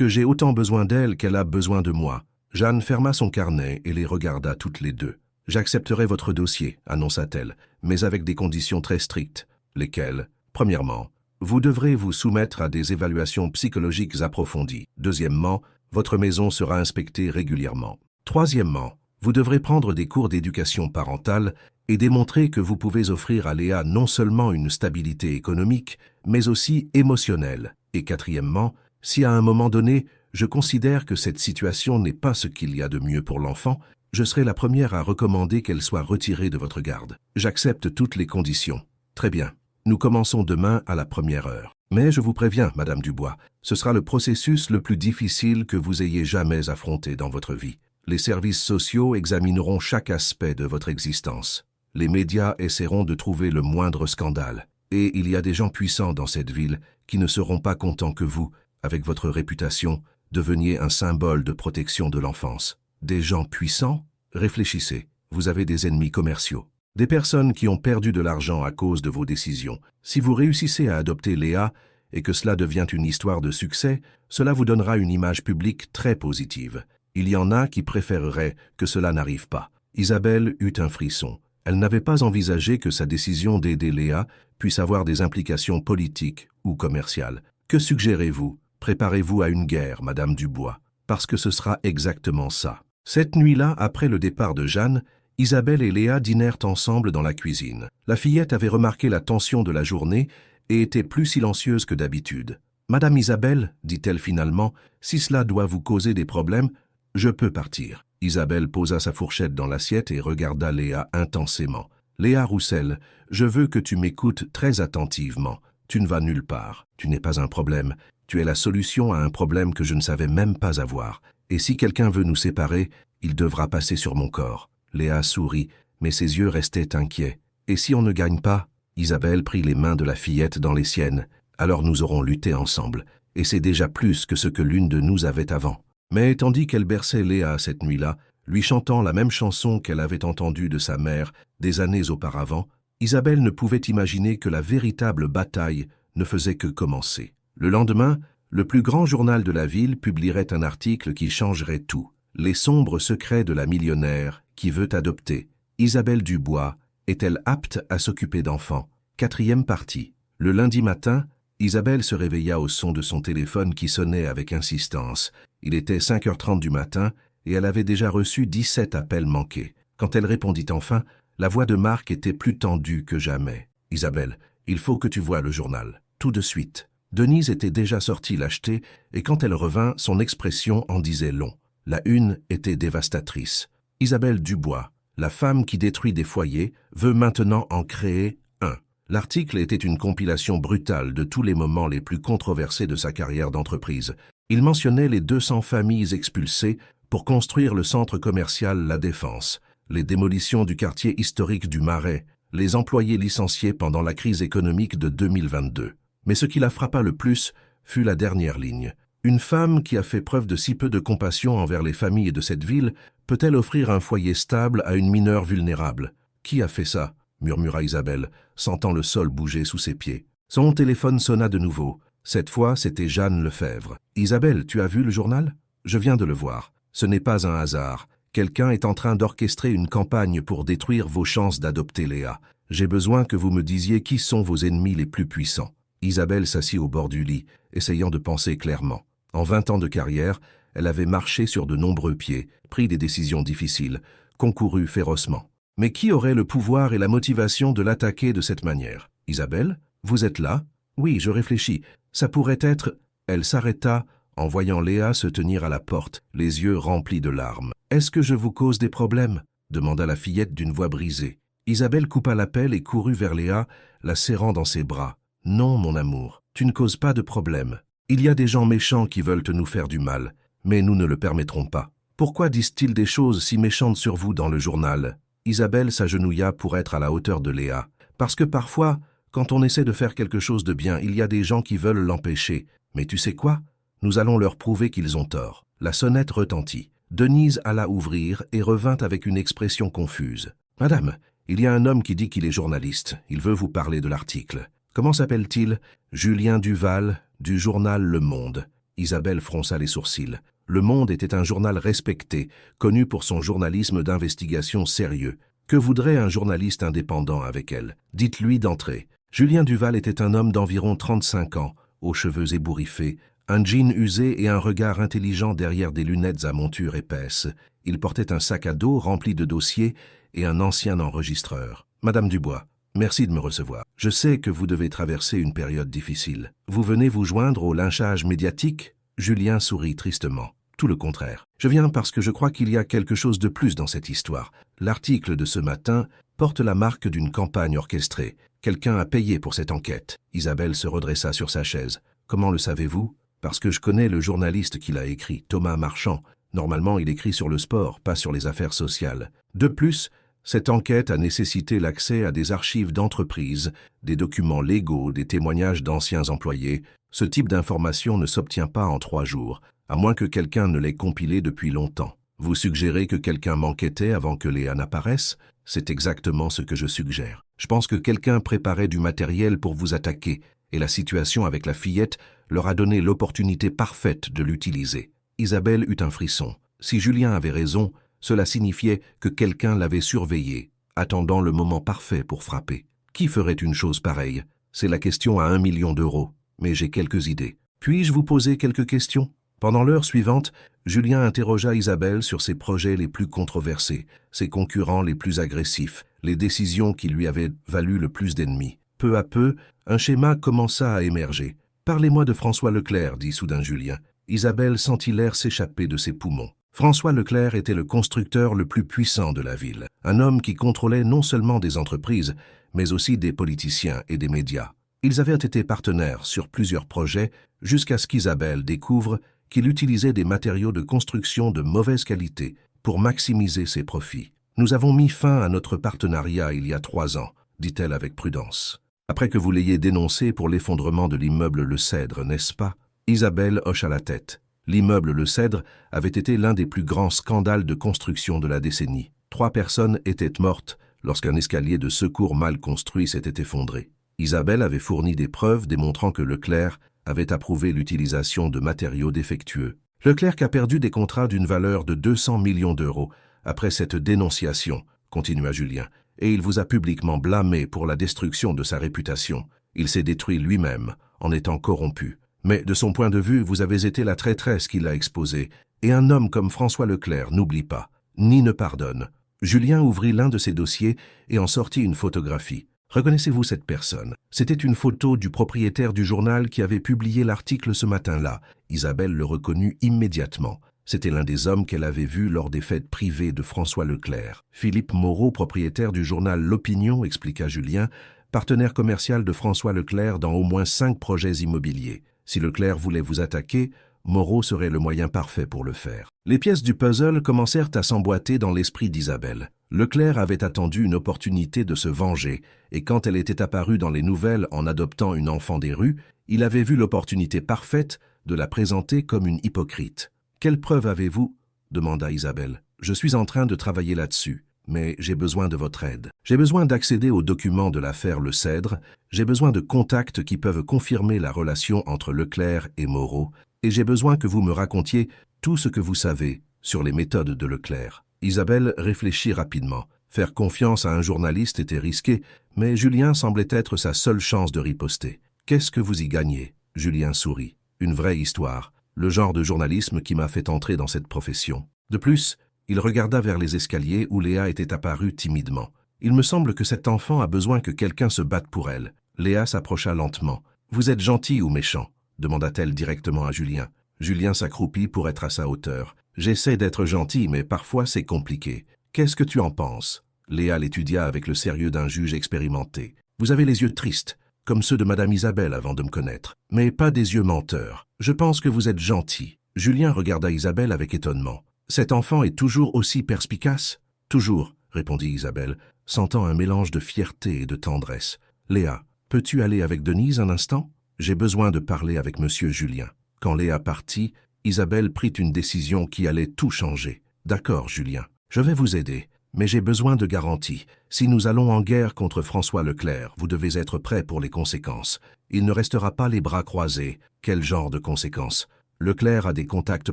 j'ai autant besoin d'elle qu'elle a besoin de moi. Jeanne ferma son carnet et les regarda toutes les deux. « J'accepterai votre dossier, annonça-t-elle, mais avec des conditions très strictes. Lesquelles? Premièrement, vous devrez vous soumettre à des évaluations psychologiques approfondies. Deuxièmement, votre maison sera inspectée régulièrement. Troisièmement, vous devrez prendre des cours d'éducation parentale et démontrer que vous pouvez offrir à Léa non seulement une stabilité économique, mais aussi émotionnelle. Et quatrièmement, si à un moment donné, je considère que cette situation n'est pas ce qu'il y a de mieux pour l'enfant, je serai la première à recommander qu'elle soit retirée de votre garde. J'accepte toutes les conditions. Très bien. Nous commençons demain à la 1e heure. Mais je vous préviens, Madame Dubois, ce sera le processus le plus difficile que vous ayez jamais affronté dans votre vie. Les services sociaux examineront chaque aspect de votre existence. Les médias essaieront de trouver le moindre scandale. Et il y a des gens puissants dans cette ville qui ne seront pas contents que vous, avec votre réputation, deveniez un symbole de protection de l'enfance. Des gens puissants? Réfléchissez, vous avez des ennemis commerciaux. Des personnes qui ont perdu de l'argent à cause de vos décisions. Si vous réussissez à adopter Léa et que cela devient une histoire de succès, cela vous donnera une image publique très positive. Il y en a qui préféreraient que cela n'arrive pas. Isabelle eut un frisson. Elle n'avait pas envisagé que sa décision d'aider Léa puisse avoir des implications politiques ou commerciales. Que suggérez-vous? Préparez-vous à une guerre, Madame Dubois, parce que ce sera exactement ça. Cette nuit-là, après le départ de Jeanne, Isabelle et Léa dînèrent ensemble dans la cuisine. La fillette avait remarqué la tension de la journée et était plus silencieuse que d'habitude. « Madame Isabelle, dit-elle finalement, si cela doit vous causer des problèmes, je peux partir. » Isabelle posa sa fourchette dans l'assiette et regarda Léa intensément. « Léa Roussel, je veux que tu m'écoutes très attentivement. Tu ne vas nulle part. Tu n'es pas un problème. Tu es la solution à un problème que je ne savais même pas avoir. Et si quelqu'un veut nous séparer, il devra passer sur mon corps. » Léa sourit, mais ses yeux restaient inquiets. « Et si on ne gagne pas ?» Isabelle prit les mains de la fillette dans les siennes. « Alors nous aurons lutté ensemble, et c'est déjà plus que ce que l'une de nous avait avant. » Mais tandis qu'elle berçait Léa cette nuit-là, lui chantant la même chanson qu'elle avait entendue de sa mère des années auparavant, Isabelle ne pouvait imaginer que la véritable bataille ne faisait que commencer. Le lendemain, le plus grand journal de la ville publierait un article qui changerait tout. Les sombres secrets de la millionnaire qui veut adopter. Isabelle Dubois est-elle apte à s'occuper d'enfants? 4e partie. Le lundi matin, Isabelle se réveilla au son de son téléphone qui sonnait avec insistance. Il était 5h30 du matin et elle avait déjà reçu 17 appels manqués. Quand elle répondit enfin, la voix de Marc était plus tendue que jamais. « Isabelle, il faut que tu voies le journal. Tout de suite. » Denise était déjà sortie l'acheter et quand elle revint, son expression en disait long. La une était dévastatrice. Isabelle Dubois, la femme qui détruit des foyers, veut maintenant en créer un. L'article était une compilation brutale de tous les moments les plus controversés de sa carrière d'entreprise. Il mentionnait les 200 familles expulsées pour construire le centre commercial La Défense, les démolitions du quartier historique du Marais, les employés licenciés pendant la crise économique de 2022. Mais ce qui la frappa le plus fut la dernière ligne. Une femme qui a fait preuve de si peu de compassion envers les familles de cette ville peut-elle offrir un foyer stable à une mineure vulnérable? Qui a fait ça? Murmura Isabelle, sentant le sol bouger sous ses pieds. Son téléphone sonna de nouveau. Cette fois, c'était Jeanne Lefebvre. « Isabelle, tu as vu le journal? Je viens de le voir. Ce n'est pas un hasard. Quelqu'un est en train d'orchestrer une campagne pour détruire vos chances d'adopter Léa. J'ai besoin que vous me disiez qui sont vos ennemis les plus puissants. » Isabelle s'assit au bord du lit, essayant de penser clairement. En 20 ans de carrière, elle avait marché sur de nombreux pieds, pris des décisions difficiles, concouru férocement. Mais qui aurait le pouvoir et la motivation de l'attaquer de cette manière? « Isabelle, vous êtes là? »« Oui, je réfléchis. Ça pourrait être... » Elle s'arrêta en voyant Léa se tenir à la porte, les yeux remplis de larmes. « Est-ce que je vous cause des problèmes ?» demanda la fillette d'une voix brisée. Isabelle coupa l'appel et courut vers Léa, la serrant dans ses bras. « Non, mon amour, tu ne causes pas de problème. Il y a des gens méchants qui veulent nous faire du mal, mais nous ne le permettrons pas. Pourquoi disent-ils des choses si méchantes sur vous dans le journal ?» Isabelle s'agenouilla pour être à la hauteur de Léa. « Parce que parfois, quand on essaie de faire quelque chose de bien, il y a des gens qui veulent l'empêcher. Mais tu sais quoi? Nous allons leur prouver qu'ils ont tort. » La sonnette retentit. Denise alla ouvrir et revint avec une expression confuse. « Madame, il y a un homme qui dit qu'il est journaliste. Il veut vous parler de l'article. Comment s'appelle-t-il? Julien Duval, du journal Le Monde. » Isabelle fronça les sourcils. Le Monde était un journal respecté, connu pour son journalisme d'investigation sérieux. Que voudrait un journaliste indépendant avec elle? Dites-lui d'entrer. Julien Duval était un homme d'environ 35 ans, aux cheveux ébouriffés, un jean usé et un regard intelligent derrière des lunettes à monture épaisse. Il portait un sac à dos rempli de dossiers et un ancien enregistreur. « Madame Dubois, merci de me recevoir. Je sais que vous devez traverser une période difficile. Vous venez vous joindre au lynchage médiatique ?» Julien sourit tristement. « Tout le contraire. Je viens parce que je crois qu'il y a quelque chose de plus dans cette histoire. L'article de ce matin porte la marque d'une campagne orchestrée. Quelqu'un a payé pour cette enquête. » Isabelle se redressa sur sa chaise. « Comment le savez-vous? » « Parce que je connais le journaliste qui l'a écrit, Thomas Marchand. Normalement, il écrit sur le sport, pas sur les affaires sociales. De plus, cette enquête a nécessité l'accès à des archives d'entreprises, des documents légaux, des témoignages d'anciens employés. Ce type d'information ne s'obtient pas en 3 jours, à moins que quelqu'un ne l'ait compilé depuis longtemps. Vous suggérez que quelqu'un m'enquêtait avant que Léa n'apparaisse? C'est exactement ce que je suggère. Je pense que quelqu'un préparait du matériel pour vous attaquer, et la situation avec la fillette leur a donné l'opportunité parfaite de l'utiliser. Isabelle eut un frisson. Si Julien avait raison, cela signifiait que quelqu'un l'avait surveillé, attendant le moment parfait pour frapper. Qui ferait une chose pareille? C'est la question à 1 million d'euros, mais j'ai quelques idées. Puis-je vous poser quelques questions? Pendant l'heure suivante, Julien interrogea Isabelle sur ses projets les plus controversés, ses concurrents les plus agressifs, les décisions qui lui avaient valu le plus d'ennemis. Peu à peu, un schéma commença à émerger. « Parlez-moi de François Leclerc, dit soudain Julien. » Isabelle sentit l'air s'échapper de ses poumons. François Leclerc était le constructeur le plus puissant de la ville. Un homme qui contrôlait non seulement des entreprises, mais aussi des politiciens et des médias. Ils avaient été partenaires sur plusieurs projets jusqu'à ce qu'Isabelle découvre qu'il utilisait des matériaux de construction de mauvaise qualité pour maximiser ses profits. « Nous avons mis fin à notre partenariat il y a 3 ans, dit-elle avec prudence. Après que vous l'ayez dénoncé pour l'effondrement de l'immeuble Le Cèdre, n'est-ce pas? » Isabelle hocha la tête. L'immeuble Le Cèdre avait été l'un des plus grands scandales de construction de la décennie. 3 personnes étaient mortes lorsqu'un escalier de secours mal construit s'était effondré. Isabelle avait fourni des preuves démontrant que Leclerc avait approuvé l'utilisation de matériaux défectueux. Leclerc a perdu des contrats d'une valeur de 200 millions d'euros après cette dénonciation, continua Julien, et il vous a publiquement blâmé pour la destruction de sa réputation. Il s'est détruit lui-même en étant corrompu. Mais de son point de vue, vous avez été la traîtresse qui l'a exposé, et un homme comme François Leclerc n'oublie pas, ni ne pardonne. Julien ouvrit l'un de ses dossiers et en sortit une photographie. Reconnaissez-vous cette personne? C'était une photo du propriétaire du journal qui avait publié l'article ce matin-là. Isabelle le reconnut immédiatement. C'était l'un des hommes qu'elle avait vus lors des fêtes privées de François Leclerc. Philippe Moreau, propriétaire du journal L'Opinion, expliqua Julien, partenaire commercial de François Leclerc dans au moins 5 projets immobiliers. Si Leclerc voulait vous attaquer, Moreau serait le moyen parfait pour le faire. Les pièces du puzzle commencèrent à s'emboîter dans l'esprit d'Isabelle. Leclerc avait attendu une opportunité de se venger, et quand elle était apparue dans les nouvelles en adoptant une enfant des rues, il avait vu l'opportunité parfaite de la présenter comme une hypocrite. « Quelle preuve avez-vous » demanda Isabelle. « Je suis en train de travailler là-dessus, mais j'ai besoin de votre aide. J'ai besoin d'accéder aux documents de l'affaire Le Cèdre, j'ai besoin de contacts qui peuvent confirmer la relation entre Leclerc et Moreau, et j'ai besoin que vous me racontiez tout ce que vous savez sur les méthodes de Leclerc. » Isabelle réfléchit rapidement. Faire confiance à un journaliste était risqué, mais Julien semblait être sa seule chance de riposter. « Qu'est-ce que vous y gagnez ?» Julien sourit. « Une vraie histoire, le genre de journalisme qui m'a fait entrer dans cette profession. » De plus, il regarda vers les escaliers où Léa était apparue timidement. « Il me semble que cet enfant a besoin que quelqu'un se batte pour elle. » Léa s'approcha lentement. « Vous êtes gentil ou méchant ?» demanda-t-elle directement à Julien. Julien s'accroupit pour être à sa hauteur. « J'essaie d'être gentil, mais parfois c'est compliqué. Qu'est-ce que tu en penses ?» Léa l'étudia avec le sérieux d'un juge expérimenté. « Vous avez les yeux tristes, comme ceux de Madame Isabelle avant de me connaître, mais pas des yeux menteurs. Je pense que vous êtes gentil. » Julien regarda Isabelle avec étonnement. « Cet enfant est toujours aussi perspicace ?»« Toujours, » répondit Isabelle, sentant un mélange de fierté et de tendresse. « Léa, peux-tu aller avec Denise un instant ? J'ai besoin de parler avec Monsieur Julien. » Quand Léa partit, Isabelle prit une décision qui allait tout changer. « D'accord, Julien, je vais vous aider, mais j'ai besoin de garanties. Si nous allons en guerre contre François Leclerc, vous devez être prêt pour les conséquences. Il ne restera pas les bras croisés. Quel genre de conséquences? Leclerc a des contacts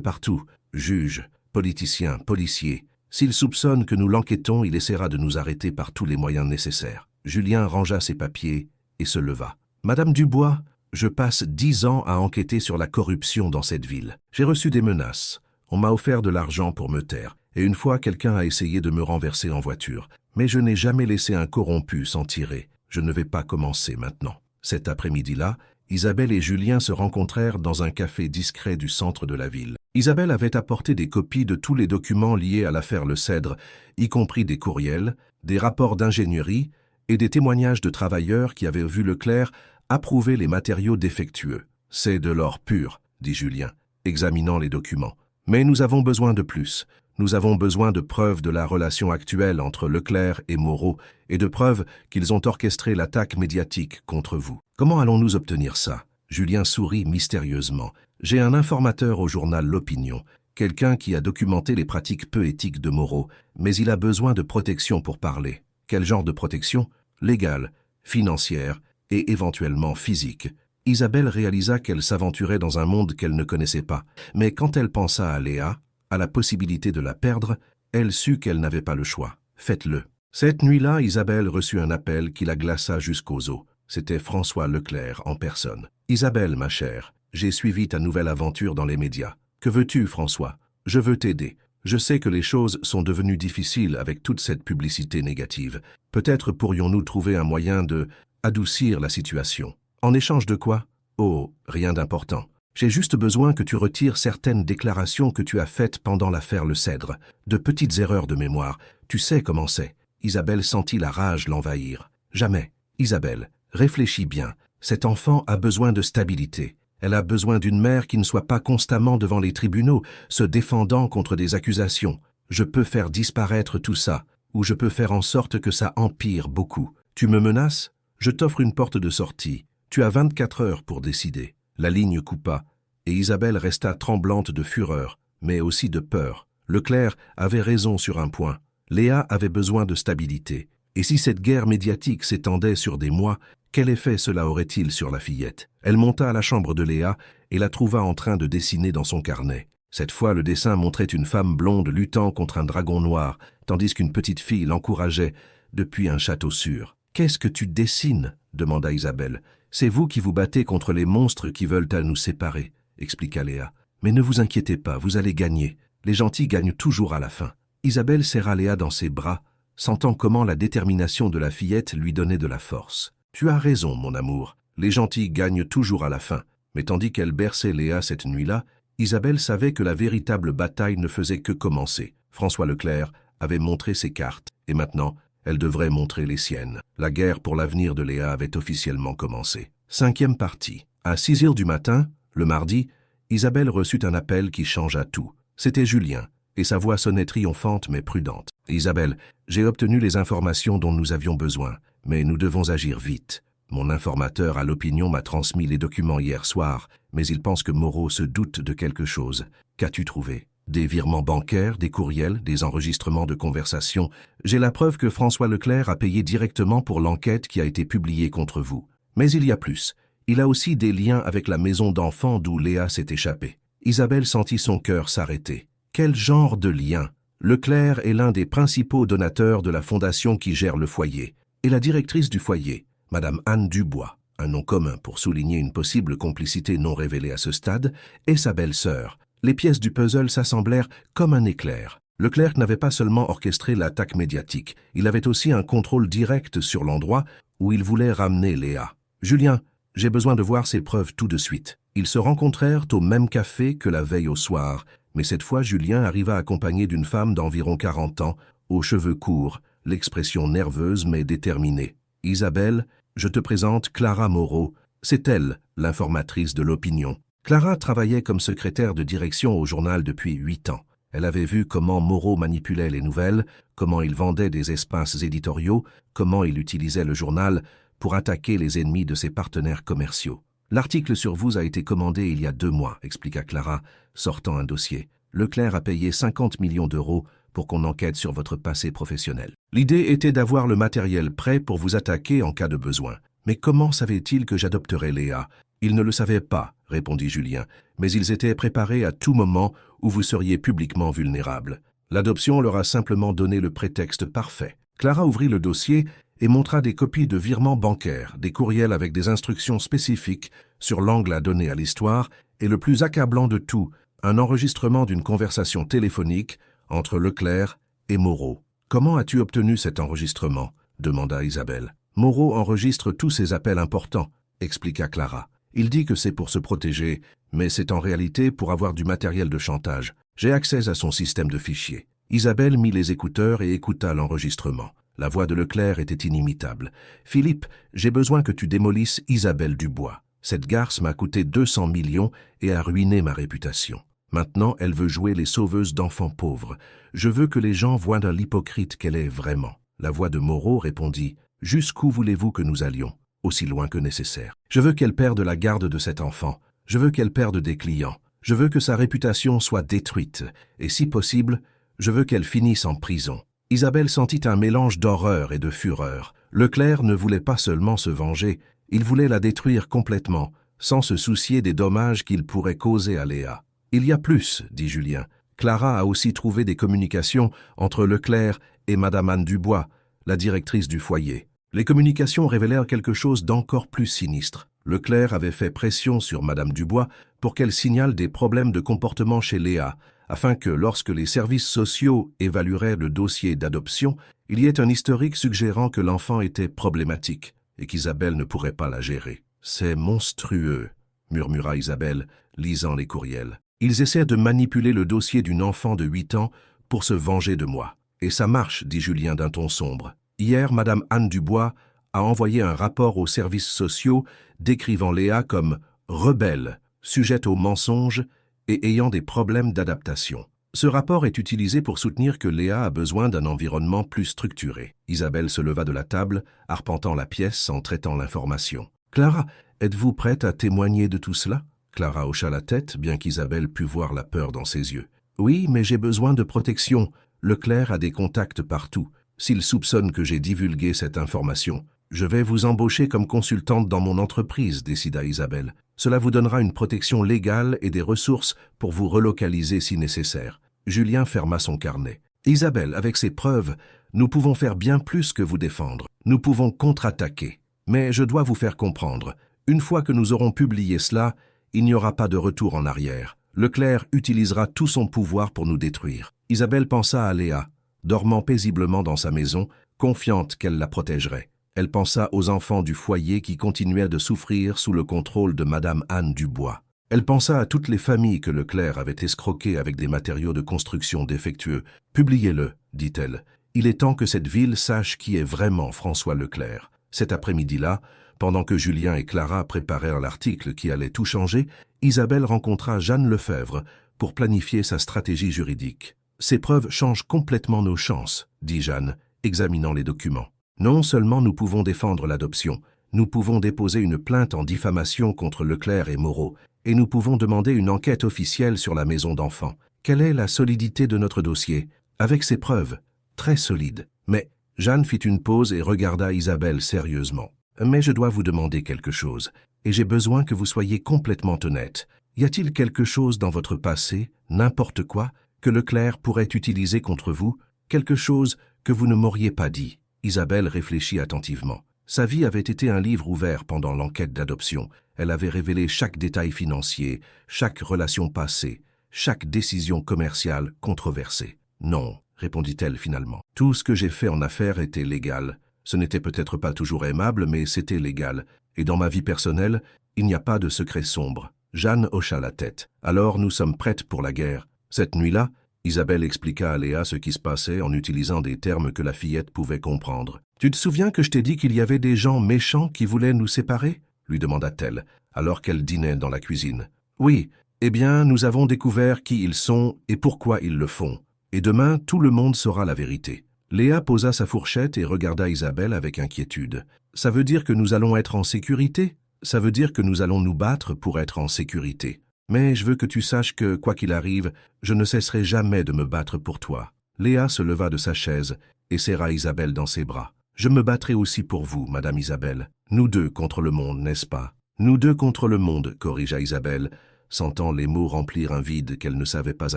partout. Juges, politiciens, policiers. S'il soupçonne que nous l'enquêtons, il essaiera de nous arrêter par tous les moyens nécessaires. » Julien rangea ses papiers et se leva. « Madame Dubois, je passe 10 ans à enquêter sur la corruption dans cette ville. J'ai reçu des menaces. On m'a offert de l'argent pour me taire. Et une fois, quelqu'un a essayé de me renverser en voiture. Mais je n'ai jamais laissé un corrompu s'en tirer. Je ne vais pas commencer maintenant. » Cet après-midi-là, Isabelle et Julien se rencontrèrent dans un café discret du centre de la ville. Isabelle avait apporté des copies de tous les documents liés à l'affaire Le Cèdre, y compris des courriels, des rapports d'ingénierie et des témoignages de travailleurs qui avaient vu Leclerc approuver les matériaux défectueux. « C'est de l'or pur, » dit Julien, examinant les documents. « Mais nous avons besoin de plus. Nous avons besoin de preuves de la relation actuelle entre Leclerc et Moreau et de preuves qu'ils ont orchestré l'attaque médiatique contre vous. Comment allons-nous obtenir ça ?» Julien sourit mystérieusement. « J'ai un informateur au journal L'Opinion, quelqu'un qui a documenté les pratiques peu éthiques de Moreau, mais il a besoin de protection pour parler. Quel genre de protection? Légale, financière et éventuellement physique. » Isabelle réalisa qu'elle s'aventurait dans un monde qu'elle ne connaissait pas, mais quand elle pensa à Léa, à la possibilité de la perdre, elle sut qu'elle n'avait pas le choix. « Faites-le. » Cette nuit-là, Isabelle reçut un appel qui la glaça jusqu'aux os. C'était François Leclerc en personne. « Isabelle, ma chère, j'ai suivi ta nouvelle aventure dans les médias. Que veux-tu, François? Je veux t'aider. Je sais que les choses sont devenues difficiles avec toute cette publicité négative. Peut-être pourrions-nous trouver un moyen de adoucir la situation. En échange de quoi? Oh, rien d'important. J'ai juste besoin que tu retires certaines déclarations que tu as faites pendant l'affaire Le Cèdre. De petites erreurs de mémoire. Tu sais comment c'est. » Isabelle sentit la rage l'envahir. « Jamais. Isabelle, réfléchis bien. Cet enfant a besoin de stabilité. Elle a besoin d'une mère qui ne soit pas constamment devant les tribunaux, se défendant contre des accusations. Je peux faire disparaître tout ça, ou je peux faire en sorte que ça empire beaucoup. Tu me menaces? Je t'offre une porte de sortie. Tu as 24 heures pour décider. » La ligne coupa, et Isabelle resta tremblante de fureur, mais aussi de peur. Leclerc avait raison sur un point. Léa avait besoin de stabilité. Et si cette guerre médiatique s'étendait sur des mois, quel effet cela aurait-il sur la fillette? Elle monta à la chambre de Léa et la trouva en train de dessiner dans son carnet. Cette fois, le dessin montrait une femme blonde luttant contre un dragon noir, tandis qu'une petite fille l'encourageait depuis un château sûr. « Qu'est-ce que tu dessines ?» demanda Isabelle. « C'est vous qui vous battez contre les monstres qui veulent à nous séparer, » expliqua Léa. « Mais ne vous inquiétez pas, vous allez gagner. Les gentils gagnent toujours à la fin. » Isabelle serra Léa dans ses bras, sentant comment la détermination de la fillette lui donnait de la force. « Tu as raison, mon amour. Les gentils gagnent toujours à la fin. » Mais tandis qu'elle berçait Léa cette nuit-là, Isabelle savait que la véritable bataille ne faisait que commencer. François Leclerc avait montré ses cartes, et maintenant, elle devrait montrer les siennes. La guerre pour l'avenir de Léa avait officiellement commencé. 5e partie. À 6 heures du matin, le mardi, Isabelle reçut un appel qui changea tout. C'était Julien, et sa voix sonnait triomphante mais prudente. « Isabelle, j'ai obtenu les informations dont nous avions besoin, mais nous devons agir vite. Mon informateur à l'opinion m'a transmis les documents hier soir, mais il pense que Moreau se doute de quelque chose. Qu'as-tu trouvé ? Des virements bancaires, des courriels, des enregistrements de conversation. J'ai la preuve que François Leclerc a payé directement pour l'enquête qui a été publiée contre vous. Mais il y a plus. Il a aussi des liens avec la maison d'enfants d'où Léa s'est échappée. » Isabelle sentit son cœur s'arrêter. Quel genre de lien ? Leclerc est l'un des principaux donateurs de la fondation qui gère le foyer. Et la directrice du foyer, Madame Anne Dubois, un nom commun pour souligner une possible complicité non révélée à ce stade, et sa belle-sœur. Les pièces du puzzle s'assemblèrent comme un éclair. Leclerc n'avait pas seulement orchestré l'attaque médiatique, il avait aussi un contrôle direct sur l'endroit où il voulait ramener Léa. « Julien, j'ai besoin de voir ces preuves tout de suite. » Ils se rencontrèrent au même café que la veille au soir, mais cette fois Julien arriva accompagné d'une femme d'environ 40 ans, aux cheveux courts, l'expression nerveuse mais déterminée. « Isabelle, je te présente Clara Moreau. C'est elle, l'informatrice de l'opinion. » Clara travaillait comme secrétaire de direction au journal depuis 8 ans. Elle avait vu comment Moreau manipulait les nouvelles, comment il vendait des espaces éditoriaux, comment il utilisait le journal pour attaquer les ennemis de ses partenaires commerciaux. « L'article sur vous a été commandé il y a 2 mois, expliqua Clara, sortant un dossier. Leclerc a payé 50 millions d'euros pour qu'on enquête sur votre passé professionnel. L'idée était d'avoir le matériel prêt pour vous attaquer en cas de besoin. Mais comment savait-il que j'adopterais Léa ? Ils ne le savaient pas, répondit Julien, mais ils étaient préparés à tout moment où vous seriez publiquement vulnérable. L'adoption leur a simplement donné le prétexte parfait. » Clara ouvrit le dossier et montra des copies de virements bancaires, des courriels avec des instructions spécifiques sur l'angle à donner à l'histoire, et le plus accablant de tout, un enregistrement d'une conversation téléphonique entre Leclerc et Moreau. « Comment as-tu obtenu cet enregistrement ?» demanda Isabelle. « Moreau enregistre tous ses appels importants, » expliqua Clara. « Il dit que c'est pour se protéger, mais c'est en réalité pour avoir du matériel de chantage. J'ai accès à son système de fichiers. » Isabelle mit les écouteurs et écouta l'enregistrement. La voix de Leclerc était inimitable. « Philippe, j'ai besoin que tu démolisses Isabelle Dubois. Cette garce m'a coûté 200 millions et a ruiné ma réputation. Maintenant, elle veut jouer les sauveuses d'enfants pauvres. Je veux que les gens voient dans l'hypocrite qu'elle est vraiment. » La voix de Moreau répondit « Jusqu'où voulez-vous que nous allions ? Aussi loin que nécessaire. Je veux qu'elle perde la garde de cet enfant. Je veux qu'elle perde des clients. Je veux que sa réputation soit détruite. Et si possible, je veux qu'elle finisse en prison. » Isabelle sentit un mélange d'horreur et de fureur. Leclerc ne voulait pas seulement se venger, il voulait la détruire complètement, sans se soucier des dommages qu'il pourrait causer à Léa. « Il y a plus, » dit Julien. Clara a aussi trouvé des communications entre Leclerc et Madame Anne Dubois, la directrice du foyer. Les communications révélèrent quelque chose d'encore plus sinistre. Leclerc avait fait pression sur Madame Dubois pour qu'elle signale des problèmes de comportement chez Léa, afin que, lorsque les services sociaux évalueraient le dossier d'adoption, il y ait un historique suggérant que l'enfant était problématique et qu'Isabelle ne pourrait pas la gérer. « C'est monstrueux », murmura Isabelle, lisant les courriels. « Ils essaient de manipuler le dossier d'une enfant de 8 ans pour se venger de moi. Et ça marche, dit Julien d'un ton sombre. Hier, Madame Anne Dubois a envoyé un rapport aux services sociaux décrivant Léa comme « rebelle, sujette aux mensonges et ayant des problèmes d'adaptation. » Ce rapport est utilisé pour soutenir que Léa a besoin d'un environnement plus structuré. Isabelle se leva de la table, arpentant la pièce en traitant l'information. « Clara, êtes-vous prête à témoigner de tout cela ?» Clara hocha la tête, bien qu'Isabelle pût voir la peur dans ses yeux. « Oui, mais j'ai besoin de protection. Leclerc a des contacts partout. S'il soupçonne que j'ai divulgué cette information, je vais vous embaucher comme consultante dans mon entreprise, décida Isabelle. Cela vous donnera une protection légale et des ressources pour vous relocaliser si nécessaire. » Julien ferma son carnet. « Isabelle, avec ces preuves, nous pouvons faire bien plus que vous défendre. Nous pouvons contre-attaquer. Mais je dois vous faire comprendre, une fois que nous aurons publié cela, il n'y aura pas de retour en arrière. Leclerc utilisera tout son pouvoir pour nous détruire. » Isabelle pensa à Léa, dormant paisiblement dans sa maison, confiante qu'elle la protégerait. Elle pensa aux enfants du foyer qui continuaient de souffrir sous le contrôle de Madame Anne Dubois. Elle pensa à toutes les familles que Leclerc avait escroquées avec des matériaux de construction défectueux. « Publiez-le, dit-elle. Il est temps que cette ville sache qui est vraiment François Leclerc. » Cet après-midi-là, pendant que Julien et Clara préparèrent l'article qui allait tout changer, Isabelle rencontra Jeanne Lefebvre pour planifier sa stratégie juridique. Ces preuves changent complètement nos chances, dit Jeanne, examinant les documents. Non seulement nous pouvons défendre l'adoption, nous pouvons déposer une plainte en diffamation contre Leclerc et Moreau, et nous pouvons demander une enquête officielle sur la maison d'enfants. Quelle est la solidité de notre dossier? Avec ces preuves, très solides. Mais Jeanne fit une pause et regarda Isabelle sérieusement. Mais je dois vous demander quelque chose, et j'ai besoin que vous soyez complètement honnête. Y a-t-il quelque chose dans votre passé, n'importe quoi, que Leclerc pourrait utiliser contre vous? Quelque chose que vous ne m'auriez pas dit? Isabelle réfléchit attentivement. Sa vie avait été un livre ouvert pendant l'enquête d'adoption. Elle avait révélé chaque détail financier, chaque relation passée, chaque décision commerciale controversée. Non, répondit-elle finalement. Tout ce que j'ai fait en affaires était légal. Ce n'était peut-être pas toujours aimable, mais c'était légal. Et dans ma vie personnelle, il n'y a pas de secret sombre. Jeanne hocha la tête. Alors nous sommes prêtes pour la guerre. Cette nuit-là, Isabelle expliqua à Léa ce qui se passait en utilisant des termes que la fillette pouvait comprendre. « Tu te souviens que je t'ai dit qu'il y avait des gens méchants qui voulaient nous séparer ?» lui demanda-t-elle, alors qu'elle dînait dans la cuisine. « Oui, eh bien, nous avons découvert qui ils sont et pourquoi ils le font. Et demain, tout le monde saura la vérité. » Léa posa sa fourchette et regarda Isabelle avec inquiétude. « Ça veut dire que nous allons être en sécurité? Ça veut dire que nous allons nous battre pour être en sécurité. Mais je veux que tu saches que, quoi qu'il arrive, je ne cesserai jamais de me battre pour toi. » Léa se leva de sa chaise et serra Isabelle dans ses bras. « Je me battrai aussi pour vous, Madame Isabelle. Nous deux contre le monde, n'est-ce pas? »« Nous deux contre le monde, » corrigea Isabelle, sentant les mots remplir un vide qu'elle ne savait pas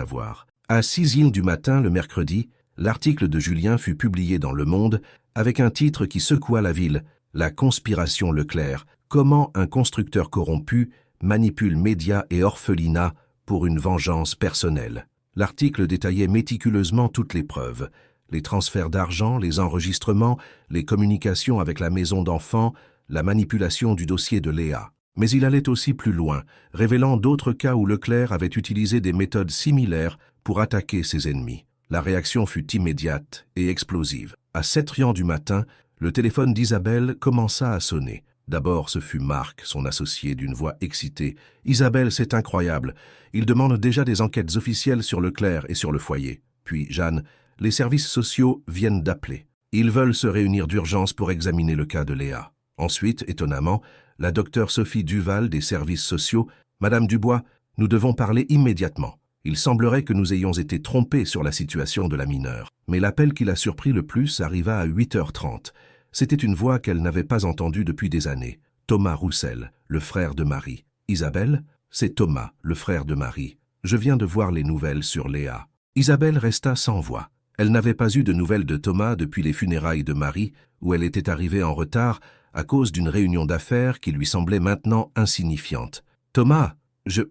avoir. À 6h du matin, le mercredi, l'article de Julien fut publié dans Le Monde avec un titre qui secoua la ville, « La conspiration Leclerc, comment un constructeur corrompu manipule médias et orphelinats pour une vengeance personnelle. » L'article détaillait méticuleusement toutes les preuves, les transferts d'argent, les enregistrements, les communications avec la maison d'enfants, la manipulation du dossier de Léa. Mais il allait aussi plus loin, révélant d'autres cas où Leclerc avait utilisé des méthodes similaires pour attaquer ses ennemis. La réaction fut immédiate et explosive. À 7h du matin, le téléphone d'Isabelle commença à sonner. D'abord, ce fut Marc, son associé, d'une voix excitée. « Isabelle, c'est incroyable. Il demande déjà des enquêtes officielles sur Leclerc et sur le foyer. » Puis Jeanne, « Les services sociaux viennent d'appeler. Ils veulent se réunir d'urgence pour examiner le cas de Léa. » Ensuite, étonnamment, la docteure Sophie Duval des services sociaux, « Madame Dubois, nous devons parler immédiatement. Il semblerait que nous ayons été trompés sur la situation de la mineure. » Mais l'appel qui l'a surpris le plus arriva à 8h30. C'était une voix qu'elle n'avait pas entendue depuis des années. Thomas Roussel, le frère de Marie. « Isabelle, c'est Thomas, le frère de Marie. Je viens de voir les nouvelles sur Léa. » Isabelle resta sans voix. Elle n'avait pas eu de nouvelles de Thomas depuis les funérailles de Marie, où elle était arrivée en retard à cause d'une réunion d'affaires qui lui semblait maintenant insignifiante. « Thomas, je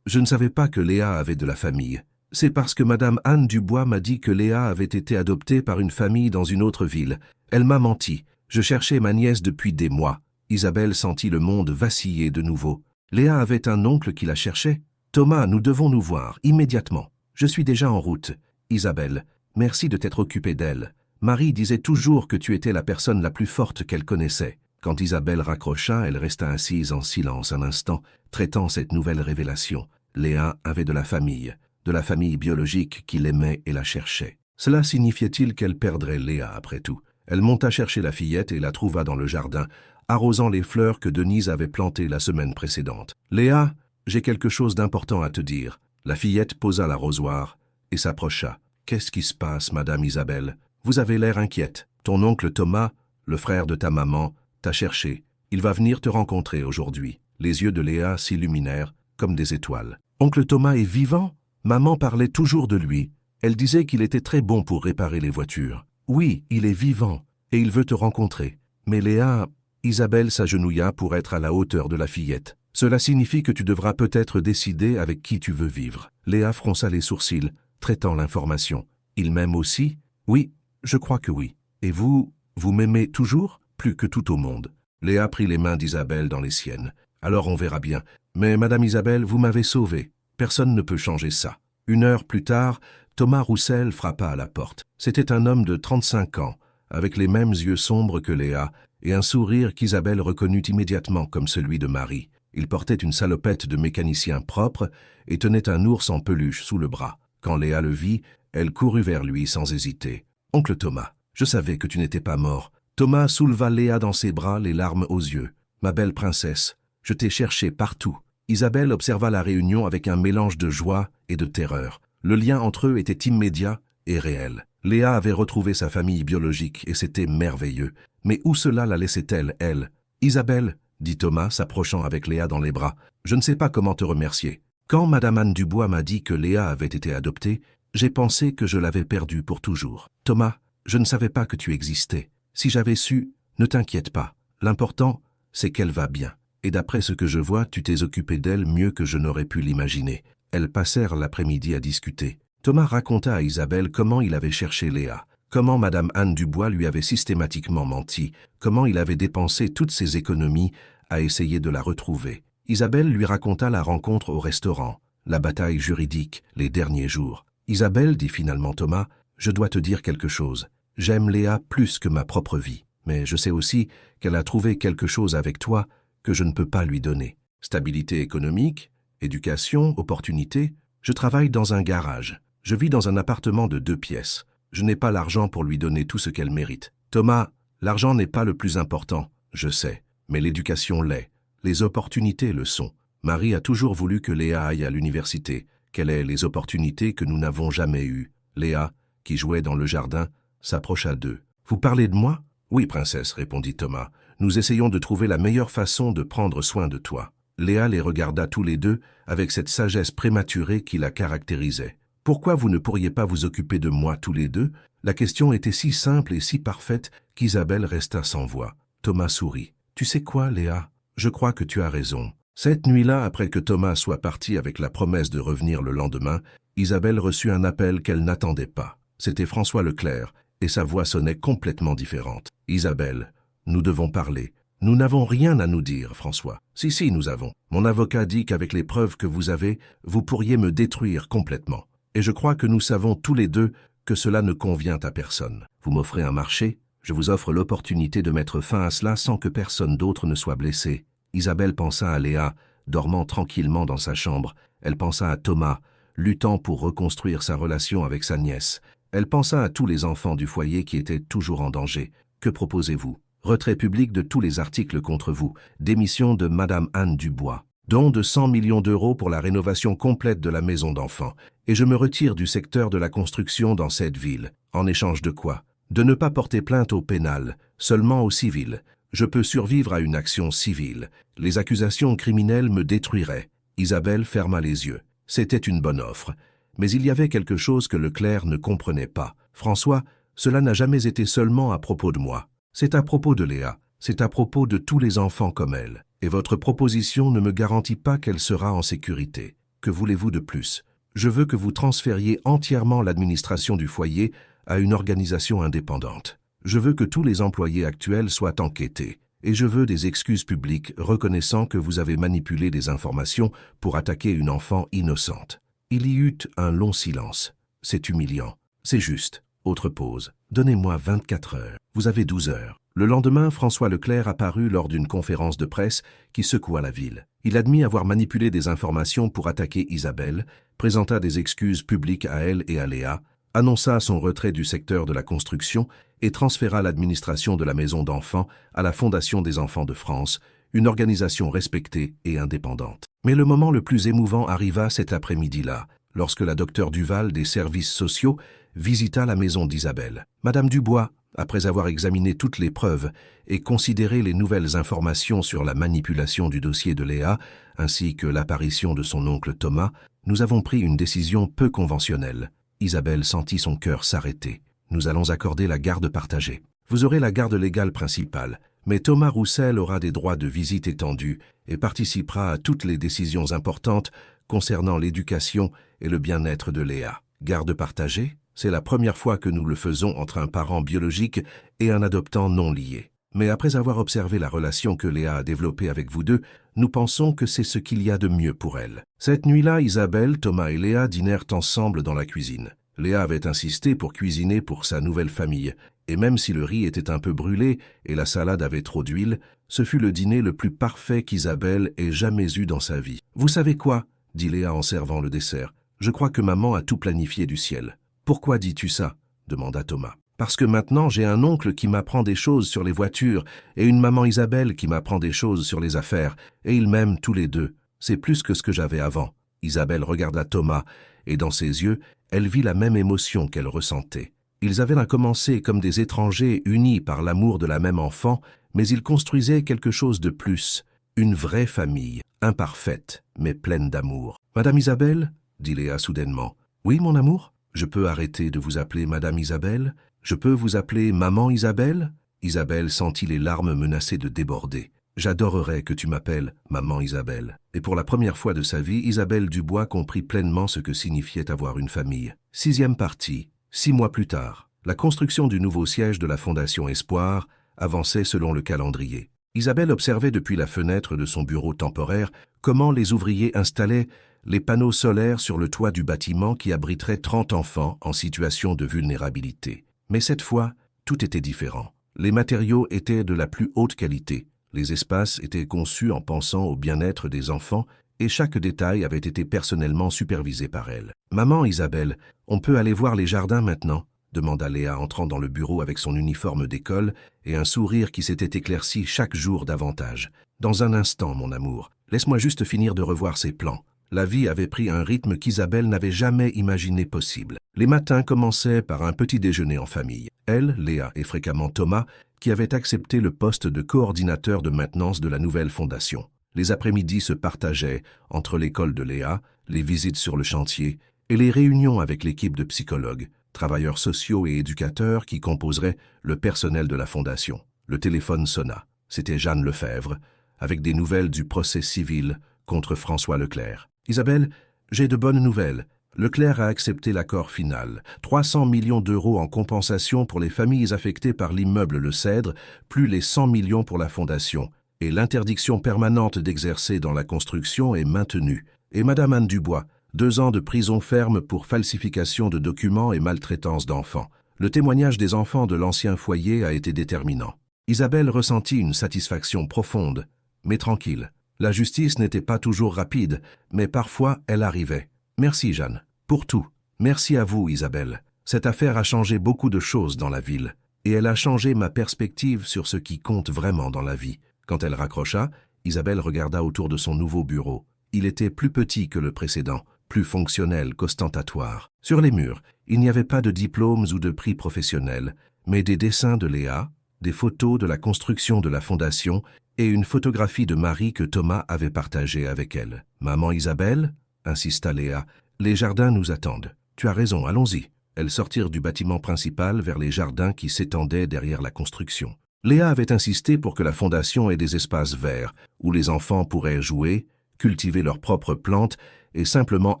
ne savais pas que Léa avait de la famille. C'est parce que Madame Anne Dubois m'a dit que Léa avait été adoptée par une famille dans une autre ville. Elle m'a menti. Je cherchais ma nièce depuis des mois. » Isabelle sentit le monde vaciller de nouveau. Léa avait un oncle qui la cherchait. « Thomas, nous devons nous voir, immédiatement. Je suis déjà en route. » Isabelle, merci de t'être occupée d'elle. Marie disait toujours que tu étais la personne la plus forte qu'elle connaissait. Quand Isabelle raccrocha, elle resta assise en silence un instant, traitant cette nouvelle révélation. Léa avait de la famille biologique qui l'aimait et la cherchait. Cela signifiait-il qu'elle perdrait Léa après tout? Elle monta chercher la fillette et la trouva dans le jardin, arrosant les fleurs que Denise avait plantées la semaine précédente. « Léa, j'ai quelque chose d'important à te dire. » La fillette posa l'arrosoir et s'approcha. « Qu'est-ce qui se passe, Madame Isabelle? Vous avez l'air inquiète. Ton oncle Thomas, le frère de ta maman, t'a cherché. Il va venir te rencontrer aujourd'hui. » Les yeux de Léa s'illuminèrent comme des étoiles. « Oncle Thomas est vivant? Maman parlait toujours de lui. Elle disait qu'il était très bon pour réparer les voitures. »« Oui, il est vivant, et il veut te rencontrer. Mais Léa... » Isabelle s'agenouilla pour être à la hauteur de la fillette. « Cela signifie que tu devras peut-être décider avec qui tu veux vivre. » Léa fronça les sourcils, traitant l'information. « Il m'aime aussi? »« Oui, je crois que oui. Et vous m'aimez toujours? Plus que tout au monde. » Léa prit les mains d'Isabelle dans les siennes. « Alors on verra bien. Mais Madame Isabelle, vous m'avez sauvée. Personne ne peut changer ça. » 1 heure plus tard, Thomas Roussel frappa à la porte. C'était un homme de 35 ans, avec les mêmes yeux sombres que Léa, et un sourire qu'Isabelle reconnut immédiatement comme celui de Marie. Il portait une salopette de mécanicien propre et tenait un ours en peluche sous le bras. Quand Léa le vit, elle courut vers lui sans hésiter. « Oncle Thomas, je savais que tu n'étais pas mort. » Thomas souleva Léa dans ses bras, les larmes aux yeux. « Ma belle princesse, je t'ai cherchée partout. » Isabelle observa la réunion avec un mélange de joie et de terreur. Le lien entre eux était immédiat et réel. Léa avait retrouvé sa famille biologique et c'était merveilleux. Mais où cela la laissait-elle, elle? « Isabelle, dit Thomas, s'approchant avec Léa dans les bras, je ne sais pas comment te remercier. Quand Madame Anne Dubois m'a dit que Léa avait été adoptée, j'ai pensé que je l'avais perdue pour toujours. Thomas, je ne savais pas que tu existais. Si j'avais su, ne t'inquiète pas. L'important, c'est qu'elle va bien. Et d'après ce que je vois, tu t'es occupé d'elle mieux que je n'aurais pu l'imaginer. » Elles passèrent l'après-midi à discuter. Thomas raconta à Isabelle comment il avait cherché Léa, comment Madame Anne Dubois lui avait systématiquement menti, comment il avait dépensé toutes ses économies à essayer de la retrouver. Isabelle lui raconta la rencontre au restaurant, la bataille juridique, les derniers jours. « Isabelle, dit finalement Thomas, je dois te dire quelque chose. J'aime Léa plus que ma propre vie, mais je sais aussi qu'elle a trouvé quelque chose avec toi que je ne peux pas lui donner. Stabilité économique, éducation, opportunité. Je travaille dans un garage. Je vis dans un appartement de 2 pièces. Je n'ai pas l'argent pour lui donner tout ce qu'elle mérite. Thomas, l'argent n'est pas le plus important, je sais, mais l'éducation l'est. Les opportunités le sont. Marie a toujours voulu que Léa aille à l'université, qu'elle ait les opportunités que nous n'avons jamais eues. Léa, qui jouait dans le jardin, s'approcha d'eux. « Vous parlez de moi ?»« Oui, princesse, répondit Thomas. Nous essayons de trouver la meilleure façon de prendre soin de toi. » Léa les regarda tous les deux avec cette sagesse prématurée qui la caractérisait. « Pourquoi vous ne pourriez pas vous occuper de moi tous les deux ?» La question était si simple et si parfaite qu'Isabelle resta sans voix. Thomas sourit. « Tu sais quoi, Léa? Je crois que tu as raison. » Cette nuit-là, après que Thomas soit parti avec la promesse de revenir le lendemain, Isabelle reçut un appel qu'elle n'attendait pas. C'était François Leclerc, et sa voix sonnait complètement différente. « Isabelle, nous devons parler. » « Nous n'avons rien à nous dire, François. »« Si, nous avons. Mon avocat dit qu'avec les preuves que vous avez, vous pourriez me détruire complètement. Et je crois que nous savons tous les deux que cela ne convient à personne. Vous m'offrez un marché, je vous offre l'opportunité de mettre fin à cela sans que personne d'autre ne soit blessé. » Isabelle pensa à Léa, dormant tranquillement dans sa chambre. Elle pensa à Thomas, luttant pour reconstruire sa relation avec sa nièce. Elle pensa à tous les enfants du foyer qui étaient toujours en danger. Que proposez-vous ? Retrait public de tous les articles contre vous, démission de Madame Anne Dubois, don de 100 millions d'euros pour la rénovation complète de la maison d'enfants, et je me retire du secteur de la construction dans cette ville. En échange de quoi? De ne pas porter plainte au pénal, seulement au civil. Je peux survivre à une action civile. Les accusations criminelles me détruiraient. Isabelle ferma les yeux. C'était une bonne offre. Mais il y avait quelque chose que Leclerc ne comprenait pas. François, cela n'a jamais été seulement à propos de moi. C'est à propos de Léa, c'est à propos de tous les enfants comme elle. Et votre proposition ne me garantit pas qu'elle sera en sécurité. Que voulez-vous de plus? Je veux que vous transfériez entièrement l'administration du foyer à une organisation indépendante. Je veux que tous les employés actuels soient enquêtés. Et je veux des excuses publiques reconnaissant que vous avez manipulé des informations pour attaquer une enfant innocente. Il y eut un long silence. C'est humiliant. C'est juste. Autre pause. Donnez-moi 24 heures. Vous avez 12 heures. Le lendemain, François Leclerc apparut lors d'une conférence de presse qui secoua la ville. Il admit avoir manipulé des informations pour attaquer Isabelle, présenta des excuses publiques à elle et à Léa, annonça son retrait du secteur de la construction et transféra l'administration de la maison d'enfants à la Fondation des enfants de France, une organisation respectée et indépendante. Mais le moment le plus émouvant arriva cet après-midi-là, lorsque la docteure Duval des services sociaux visita la maison d'Isabelle. Madame Dubois, après avoir examiné toutes les preuves et considéré les nouvelles informations sur la manipulation du dossier de Léa, ainsi que l'apparition de son oncle Thomas, nous avons pris une décision peu conventionnelle. Isabelle sentit son cœur s'arrêter. Nous allons accorder la garde partagée. Vous aurez la garde légale principale, mais Thomas Roussel aura des droits de visite étendus et participera à toutes les décisions importantes concernant l'éducation et le bien-être de Léa. Garde partagée? C'est la première fois que nous le faisons entre un parent biologique et un adoptant non lié. Mais après avoir observé la relation que Léa a développée avec vous deux, nous pensons que c'est ce qu'il y a de mieux pour elle. Cette nuit-là, Isabelle, Thomas et Léa dînèrent ensemble dans la cuisine. Léa avait insisté pour cuisiner pour sa nouvelle famille, Et même si le riz était un peu brûlé et la salade avait trop d'huile, ce fut le dîner le plus parfait qu'Isabelle ait jamais eu dans sa vie. « Vous savez quoi ?» dit Léa en servant le dessert. « Je crois que maman a tout planifié du ciel. »« Pourquoi dis-tu ça ?» demanda Thomas. « Parce que maintenant j'ai un oncle qui m'apprend des choses sur les voitures et une maman Isabelle qui m'apprend des choses sur les affaires, et ils m'aiment tous les deux. C'est plus que ce que j'avais avant. » Isabelle regarda Thomas, et dans ses yeux, elle vit la même émotion qu'elle ressentait. Ils avaient commencé comme des étrangers unis par l'amour de la même enfant, mais ils construisaient quelque chose de plus, une vraie famille, imparfaite, mais pleine d'amour. « Madame Isabelle ?» dit Léa soudainement. « Oui, mon amour ? Je peux arrêter de vous appeler Madame Isabelle ? Je peux vous appeler Maman Isabelle ?» Isabelle sentit les larmes menacées de déborder. « J'adorerais que tu m'appelles Maman Isabelle. » Et pour la première fois de sa vie, Isabelle Dubois comprit pleinement ce que signifiait avoir une famille. 6e partie. 6 mois plus tard, la construction du nouveau siège de la Fondation Espoir avançait selon le calendrier. Isabelle observait depuis la fenêtre de son bureau temporaire comment les ouvriers installaient les panneaux solaires sur le toit du bâtiment qui abriterait 30 enfants en situation de vulnérabilité. Mais cette fois, tout était différent. Les matériaux étaient de la plus haute qualité. Les espaces étaient conçus en pensant au bien-être des enfants et chaque détail avait été personnellement supervisé par elle. « Maman Isabelle, on peut aller voir les jardins maintenant ?» demanda Léa entrant dans le bureau avec son uniforme d'école et un sourire qui s'était éclairci chaque jour davantage. « Dans un instant, mon amour. Laisse-moi juste finir de revoir ces plans. » La vie avait pris un rythme qu'Isabelle n'avait jamais imaginé possible. Les matins commençaient par un petit déjeuner en famille. Elle, Léa et fréquemment Thomas, qui avait accepté le poste de coordinateur de maintenance de la nouvelle fondation. Les après-midi se partageaient entre l'école de Léa, les visites sur le chantier et les réunions avec l'équipe de psychologues, travailleurs sociaux et éducateurs qui composeraient le personnel de la fondation. Le téléphone sonna. C'était Jeanne Lefebvre, avec des nouvelles du procès civil contre François Leclerc. « Isabelle, j'ai de bonnes nouvelles. Leclerc a accepté l'accord final. 300 millions d'euros en compensation pour les familles affectées par l'immeuble Le Cèdre, plus les 100 millions pour la fondation. Et l'interdiction permanente d'exercer dans la construction est maintenue. Et Madame Anne Dubois, 2 ans de prison ferme pour falsification de documents et maltraitance d'enfants. Le témoignage des enfants de l'ancien foyer a été déterminant. » Isabelle ressentit une satisfaction profonde, mais tranquille. La justice n'était pas toujours rapide, mais parfois elle arrivait. « Merci Jeanne, pour tout. Merci à vous Isabelle. Cette affaire a changé beaucoup de choses dans la ville, et elle a changé ma perspective sur ce qui compte vraiment dans la vie. » Quand elle raccrocha, Isabelle regarda autour de son nouveau bureau. Il était plus petit que le précédent, plus fonctionnel qu'ostentatoire. Sur les murs, il n'y avait pas de diplômes ou de prix professionnels, mais des dessins de Léa, des photos de la construction de la fondation et une photographie de Marie que Thomas avait partagée avec elle. « Maman Isabelle ?» insista Léa. « Les jardins nous attendent. »« Tu as raison, allons-y. » Elles sortirent du bâtiment principal vers les jardins qui s'étendaient derrière la construction. Léa avait insisté pour que la fondation ait des espaces verts, où les enfants pourraient jouer, cultiver leurs propres plantes et simplement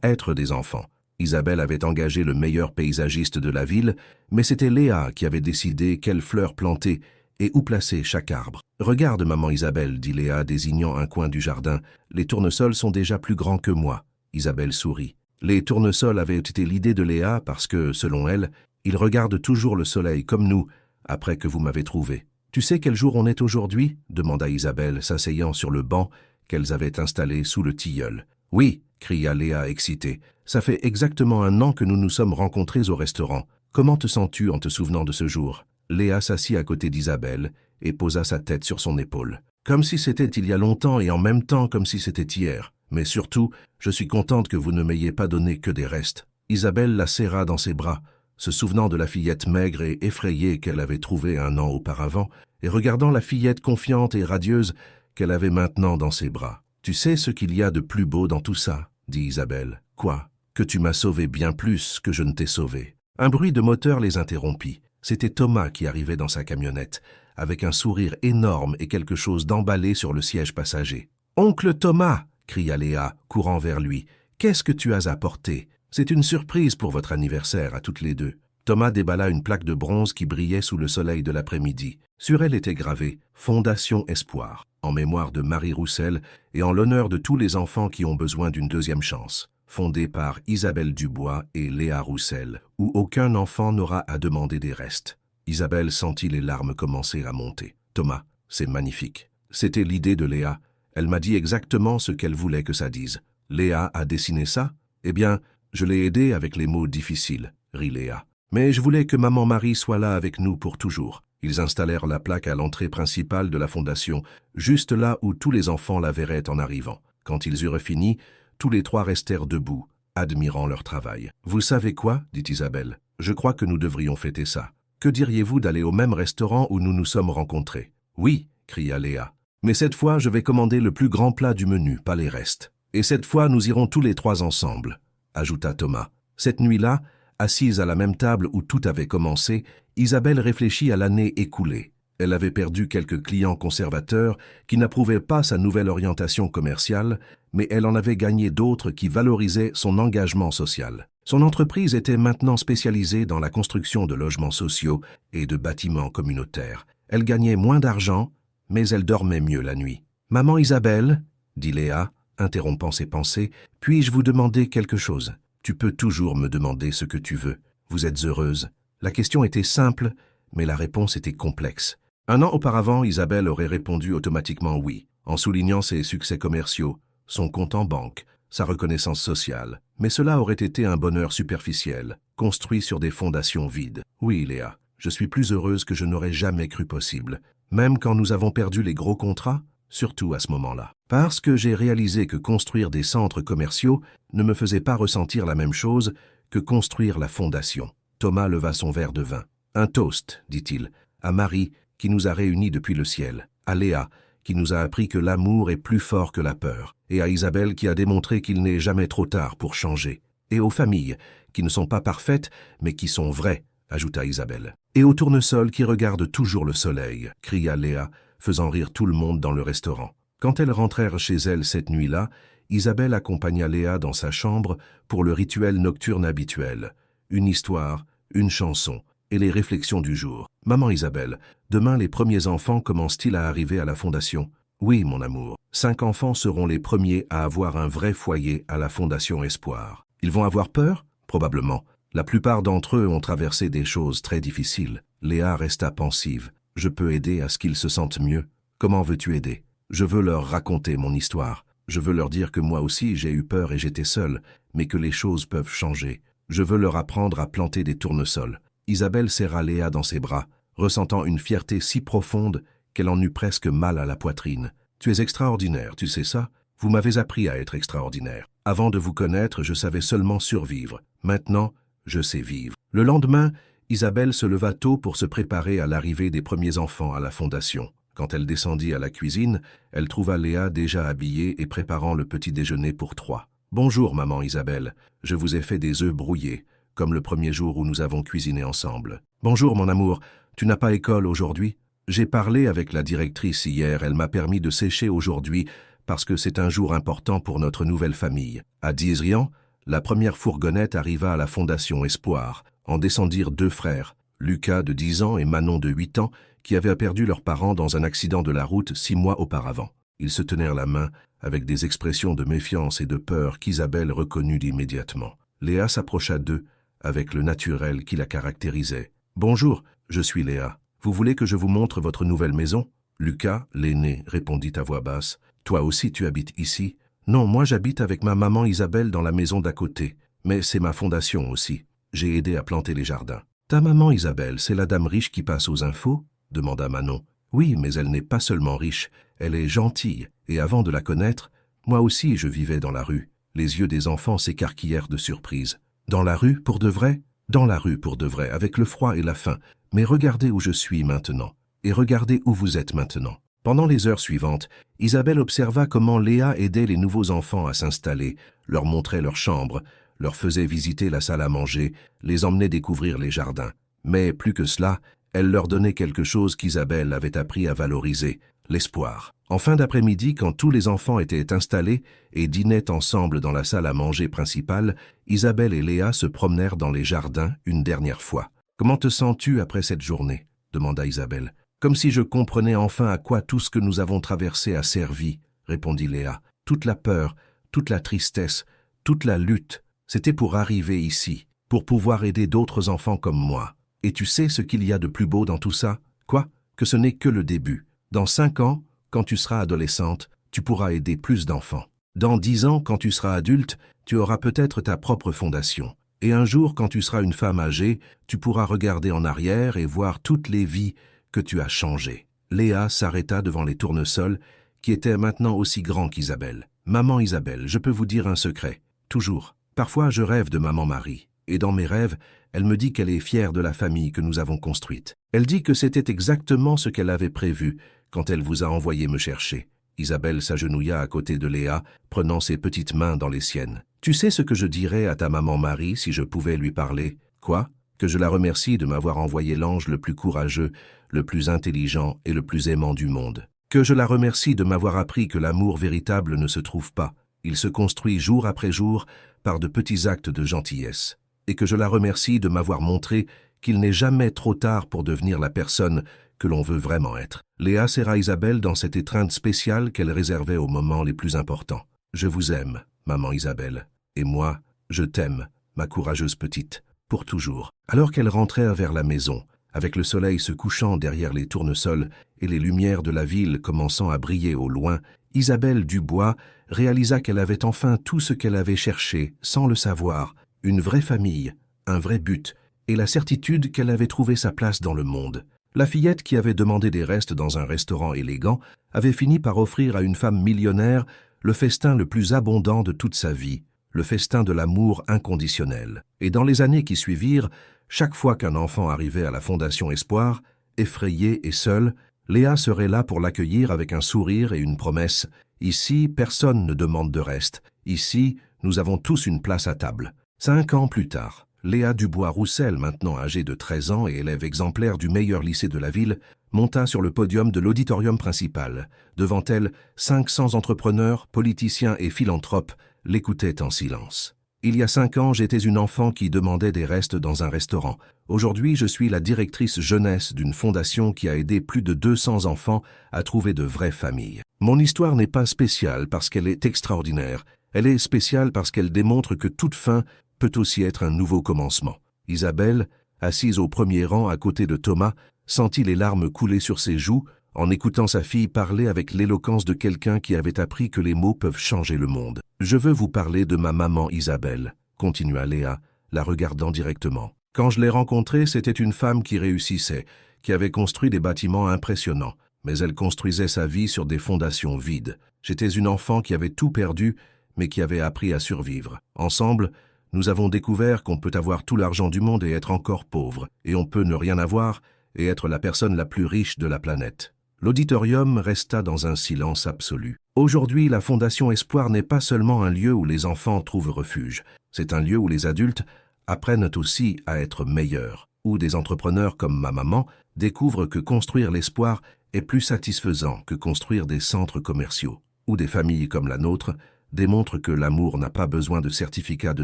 être des enfants. Isabelle avait engagé le meilleur paysagiste de la ville, mais c'était Léa qui avait décidé quelles fleurs planter et où placer chaque arbre. « Regarde, maman Isabelle, » dit Léa, désignant un coin du jardin. « Les tournesols sont déjà plus grands que moi. » Isabelle sourit. Les tournesols avaient été l'idée de Léa parce que, selon elle, ils regardent toujours le soleil comme nous, après que vous m'avez trouvé. « Tu sais quel jour on est aujourd'hui ?» demanda Isabelle, s'asseyant sur le banc qu'elles avaient installé sous le tilleul. « Oui !» cria Léa excitée. « Ça fait exactement 1 an que nous nous sommes rencontrés au restaurant. Comment te sens-tu en te souvenant de ce jour ?» Léa s'assit à côté d'Isabelle et posa sa tête sur son épaule. « Comme si c'était il y a longtemps et en même temps comme si c'était hier. Mais surtout, je suis contente que vous ne m'ayez pas donné que des restes. » Isabelle la serra dans ses bras, se souvenant de la fillette maigre et effrayée qu'elle avait trouvée 1 an auparavant, et regardant la fillette confiante et radieuse qu'elle avait maintenant dans ses bras. « Tu sais ce qu'il y a de plus beau dans tout ça ?» dit Isabelle. « Quoi ? Que tu m'as sauvé bien plus que je ne t'ai sauvé. » Un bruit de moteur les interrompit. C'était Thomas qui arrivait dans sa camionnette, avec un sourire énorme et quelque chose d'emballé sur le siège passager. « Oncle Thomas !» cria Léa, courant vers lui. « Qu'est-ce que tu as apporté ? C'est une surprise pour votre anniversaire à toutes les deux. » Thomas déballa une plaque de bronze qui brillait sous le soleil de l'après-midi. Sur elle était gravé « Fondation Espoir », en mémoire de Marie Roussel et en l'honneur de tous les enfants qui ont besoin d'une deuxième chance. Fondée par Isabelle Dubois et Léa Roussel, où aucun enfant n'aura à demander des restes. Isabelle sentit les larmes commencer à monter. Thomas, c'est magnifique. C'était l'idée de Léa. Elle m'a dit exactement ce qu'elle voulait que ça dise. Léa a dessiné ça? Eh bien, je l'ai aidé avec les mots difficiles, rit Léa. Mais je voulais que maman Marie soit là avec nous pour toujours. Ils installèrent la plaque à l'entrée principale de la fondation, juste là où tous les enfants la verraient en arrivant. Quand ils eurent fini, tous les trois restèrent debout, admirant leur travail. « Vous savez quoi ?» dit Isabelle. « Je crois que nous devrions fêter ça. Que diriez-vous d'aller au même restaurant où nous nous sommes rencontrés ?»« Oui !» cria Léa. « Mais cette fois, je vais commander le plus grand plat du menu, pas les restes. Et cette fois, nous irons tous les trois ensemble, » ajouta Thomas. Cette nuit-là, assise à la même table où tout avait commencé, Isabelle réfléchit à l'année écoulée. Elle avait perdu quelques clients conservateurs qui n'approuvaient pas sa nouvelle orientation commerciale, mais elle en avait gagné d'autres qui valorisaient son engagement social. Son entreprise était maintenant spécialisée dans la construction de logements sociaux et de bâtiments communautaires. Elle gagnait moins d'argent, mais elle dormait mieux la nuit. « Maman Isabelle, » dit Léa, interrompant ses pensées, « puis-je vous demander quelque chose ? Tu peux toujours me demander ce que tu veux. Vous êtes heureuse ?» La question était simple, mais la réponse était complexe. Un an auparavant, Isabelle aurait répondu automatiquement oui, en soulignant ses succès commerciaux, son compte en banque, sa reconnaissance sociale. Mais cela aurait été un bonheur superficiel, construit sur des fondations vides. « Oui, Léa, je suis plus heureuse que je n'aurais jamais cru possible, même quand nous avons perdu les gros contrats, surtout à ce moment-là. Parce que j'ai réalisé que construire des centres commerciaux ne me faisait pas ressentir la même chose que construire la fondation. » Thomas leva son verre de vin. « Un toast, dit-il, à Marie, qui nous a réunis depuis le ciel, à Léa, qui nous a appris que l'amour est plus fort que la peur, et à Isabelle qui a démontré qu'il n'est jamais trop tard pour changer, et aux familles, qui ne sont pas parfaites, mais qui sont vraies, ajouta Isabelle. Et au tournesol qui regarde toujours le soleil, cria Léa, faisant rire tout le monde dans le restaurant. Quand elles rentrèrent chez elles cette nuit-là, Isabelle accompagna Léa dans sa chambre pour le rituel nocturne habituel. Une histoire, une chanson, et les réflexions du jour. « Maman Isabelle, demain les premiers enfants commencent-ils à arriver à la fondation ?»« Oui, mon amour. 5 enfants seront les premiers à avoir un vrai foyer à la Fondation Espoir. Ils vont avoir peur ? Probablement. La plupart d'entre eux ont traversé des choses très difficiles. » Léa resta pensive. « Je peux aider à ce qu'ils se sentent mieux. Comment veux-tu aider ? Je veux leur raconter mon histoire. Je veux leur dire que moi aussi j'ai eu peur et j'étais seule, mais que les choses peuvent changer. Je veux leur apprendre à planter des tournesols. » Isabelle serra Léa dans ses bras, ressentant une fierté si profonde qu'elle en eut presque mal à la poitrine. « Tu es extraordinaire, tu sais ça ? Vous m'avez appris à être extraordinaire. Avant de vous connaître, je savais seulement survivre. Maintenant, je sais vivre. » Le lendemain, Isabelle se leva tôt pour se préparer à l'arrivée des premiers enfants à la fondation. Quand elle descendit à la cuisine, elle trouva Léa déjà habillée et préparant le petit déjeuner pour 3. « Bonjour, maman Isabelle. Je vous ai fait des œufs brouillés, comme le premier jour où nous avons cuisiné ensemble. »« Bonjour, mon amour. Tu n'as pas école aujourd'hui ? J'ai parlé avec la directrice hier. Elle m'a permis de sécher aujourd'hui parce que c'est un jour important pour notre nouvelle famille. » À Dizrian, la première fourgonnette arriva à la Fondation Espoir. En descendirent 2 frères, Lucas de 10 ans et Manon de 8 ans, qui avaient perdu leurs parents dans un accident de la route 6 mois auparavant. Ils se tenèrent la main avec des expressions de méfiance et de peur qu'Isabelle reconnut immédiatement. Léa s'approcha d'eux avec le naturel qui la caractérisait. « Bonjour, je suis Léa. Vous voulez que je vous montre votre nouvelle maison ?» Lucas, l'aîné, répondit à voix basse. « Toi aussi tu habites ici ?»« Non, moi j'habite avec ma maman Isabelle dans la maison d'à côté. Mais c'est ma fondation aussi. J'ai aidé à planter les jardins. »« Ta maman Isabelle, c'est la dame riche qui passe aux infos ?» demanda Manon. « Oui, mais elle n'est pas seulement riche, elle est gentille, et avant de la connaître, moi aussi je vivais dans la rue. » Les yeux des enfants s'écarquillèrent de surprise. « Dans la rue, pour de vrai ?»« Dans la rue, pour de vrai, avec le froid et la faim. Mais regardez où je suis maintenant, et regardez où vous êtes maintenant. » Pendant les heures suivantes, Isabelle observa comment Léa aidait les nouveaux enfants à s'installer, leur montrait leur chambre, leur faisait visiter la salle à manger, les emmenait découvrir les jardins. Mais plus que cela, elle leur donnait quelque chose qu'Isabelle avait appris à valoriser, l'espoir. En fin d'après-midi, quand tous les enfants étaient installés et dînaient ensemble dans la salle à manger principale, Isabelle et Léa se promenèrent dans les jardins une dernière fois. « Comment te sens-tu après cette journée ?» demanda Isabelle. « Comme si je comprenais enfin à quoi tout ce que nous avons traversé a servi, » répondit Léa. « Toute la peur, toute la tristesse, toute la lutte, c'était pour arriver ici, pour pouvoir aider d'autres enfants comme moi. Et tu sais ce qu'il y a de plus beau dans tout ça? Quoi? Que ce n'est que le début. Dans 5 ans, quand tu seras adolescente, tu pourras aider plus d'enfants. Dans 10 ans, quand tu seras adulte, tu auras peut-être ta propre fondation. Et un jour, quand tu seras une femme âgée, tu pourras regarder en arrière et voir toutes les vies que tu as changées. Léa s'arrêta devant les tournesols, qui étaient maintenant aussi grands qu'Isabelle. « Maman Isabelle, je peux vous dire un secret. Toujours. Parfois, je rêve de maman Marie. Et dans mes rêves, elle me dit qu'elle est fière de la famille que nous avons construite. Elle dit que c'était exactement ce qu'elle avait prévu quand elle vous a envoyé me chercher. » Isabelle s'agenouilla à côté de Léa, prenant ses petites mains dans les siennes. « Tu sais ce que je dirais à ta maman Marie si je pouvais lui parler? Quoi? Que je la remercie de m'avoir envoyé l'ange le plus courageux, le plus intelligent et le plus aimant du monde. Que je la remercie de m'avoir appris que l'amour véritable ne se trouve pas. Il se construit jour après jour par de petits actes de gentillesse. Et que je la remercie de m'avoir montré qu'il n'est jamais trop tard pour devenir la personne que l'on veut vraiment être. » Léa serra Isabelle dans cette étreinte spéciale qu'elle réservait aux moments les plus importants. « Je vous aime, maman Isabelle. Et moi, je t'aime, ma courageuse petite, pour toujours. » Alors qu'elle rentrait vers la maison, avec le soleil se couchant derrière les tournesols et les lumières de la ville commençant à briller au loin, Isabelle Dubois réalisa qu'elle avait enfin tout ce qu'elle avait cherché, sans le savoir, une vraie famille, un vrai but, et la certitude qu'elle avait trouvé sa place dans le monde. La fillette qui avait demandé des restes dans un restaurant élégant avait fini par offrir à une femme millionnaire le festin le plus abondant de toute sa vie, le festin de l'amour inconditionnel. Et dans les années qui suivirent, chaque fois qu'un enfant arrivait à la Fondation Espoir, effrayé et seul, Léa serait là pour l'accueillir avec un sourire et une promesse. « Ici, personne ne demande de reste. Ici, nous avons tous une place à table. » 5 ans plus tard, Léa Dubois-Roussel, maintenant âgée de 13 ans et élève exemplaire du meilleur lycée de la ville, monta sur le podium de l'auditorium principal. Devant elle, 500 entrepreneurs, politiciens et philanthropes l'écoutaient en silence. « Il y a 5 ans, j'étais une enfant qui demandait des restes dans un restaurant. Aujourd'hui, je suis la directrice jeunesse d'une fondation qui a aidé plus de 200 enfants à trouver de vraies familles. Mon histoire n'est pas spéciale parce qu'elle est extraordinaire. Elle est spéciale parce qu'elle démontre que toute fin peut aussi être un nouveau commencement. » Isabelle, assise au premier rang à côté de Thomas, sentit les larmes couler sur ses joues en écoutant sa fille parler avec l'éloquence de quelqu'un qui avait appris que les mots peuvent changer le monde. « Je veux vous parler de ma maman Isabelle, » continua Léa, la regardant directement. « Quand je l'ai rencontrée, c'était une femme qui réussissait, qui avait construit des bâtiments impressionnants, mais elle construisait sa vie sur des fondations vides. J'étais une enfant qui avait tout perdu, mais qui avait appris à survivre. Ensemble, nous avons découvert qu'on peut avoir tout l'argent du monde et être encore pauvre, et on peut ne rien avoir et être la personne la plus riche de la planète. » L'auditorium resta dans un silence absolu. Aujourd'hui, la Fondation Espoir n'est pas seulement un lieu où les enfants trouvent refuge. C'est un lieu où les adultes apprennent aussi à être meilleurs, où des entrepreneurs comme ma maman découvrent que construire l'espoir est plus satisfaisant que construire des centres commerciaux, où des familles comme la nôtre démontrent que l'amour n'a pas besoin de certificat de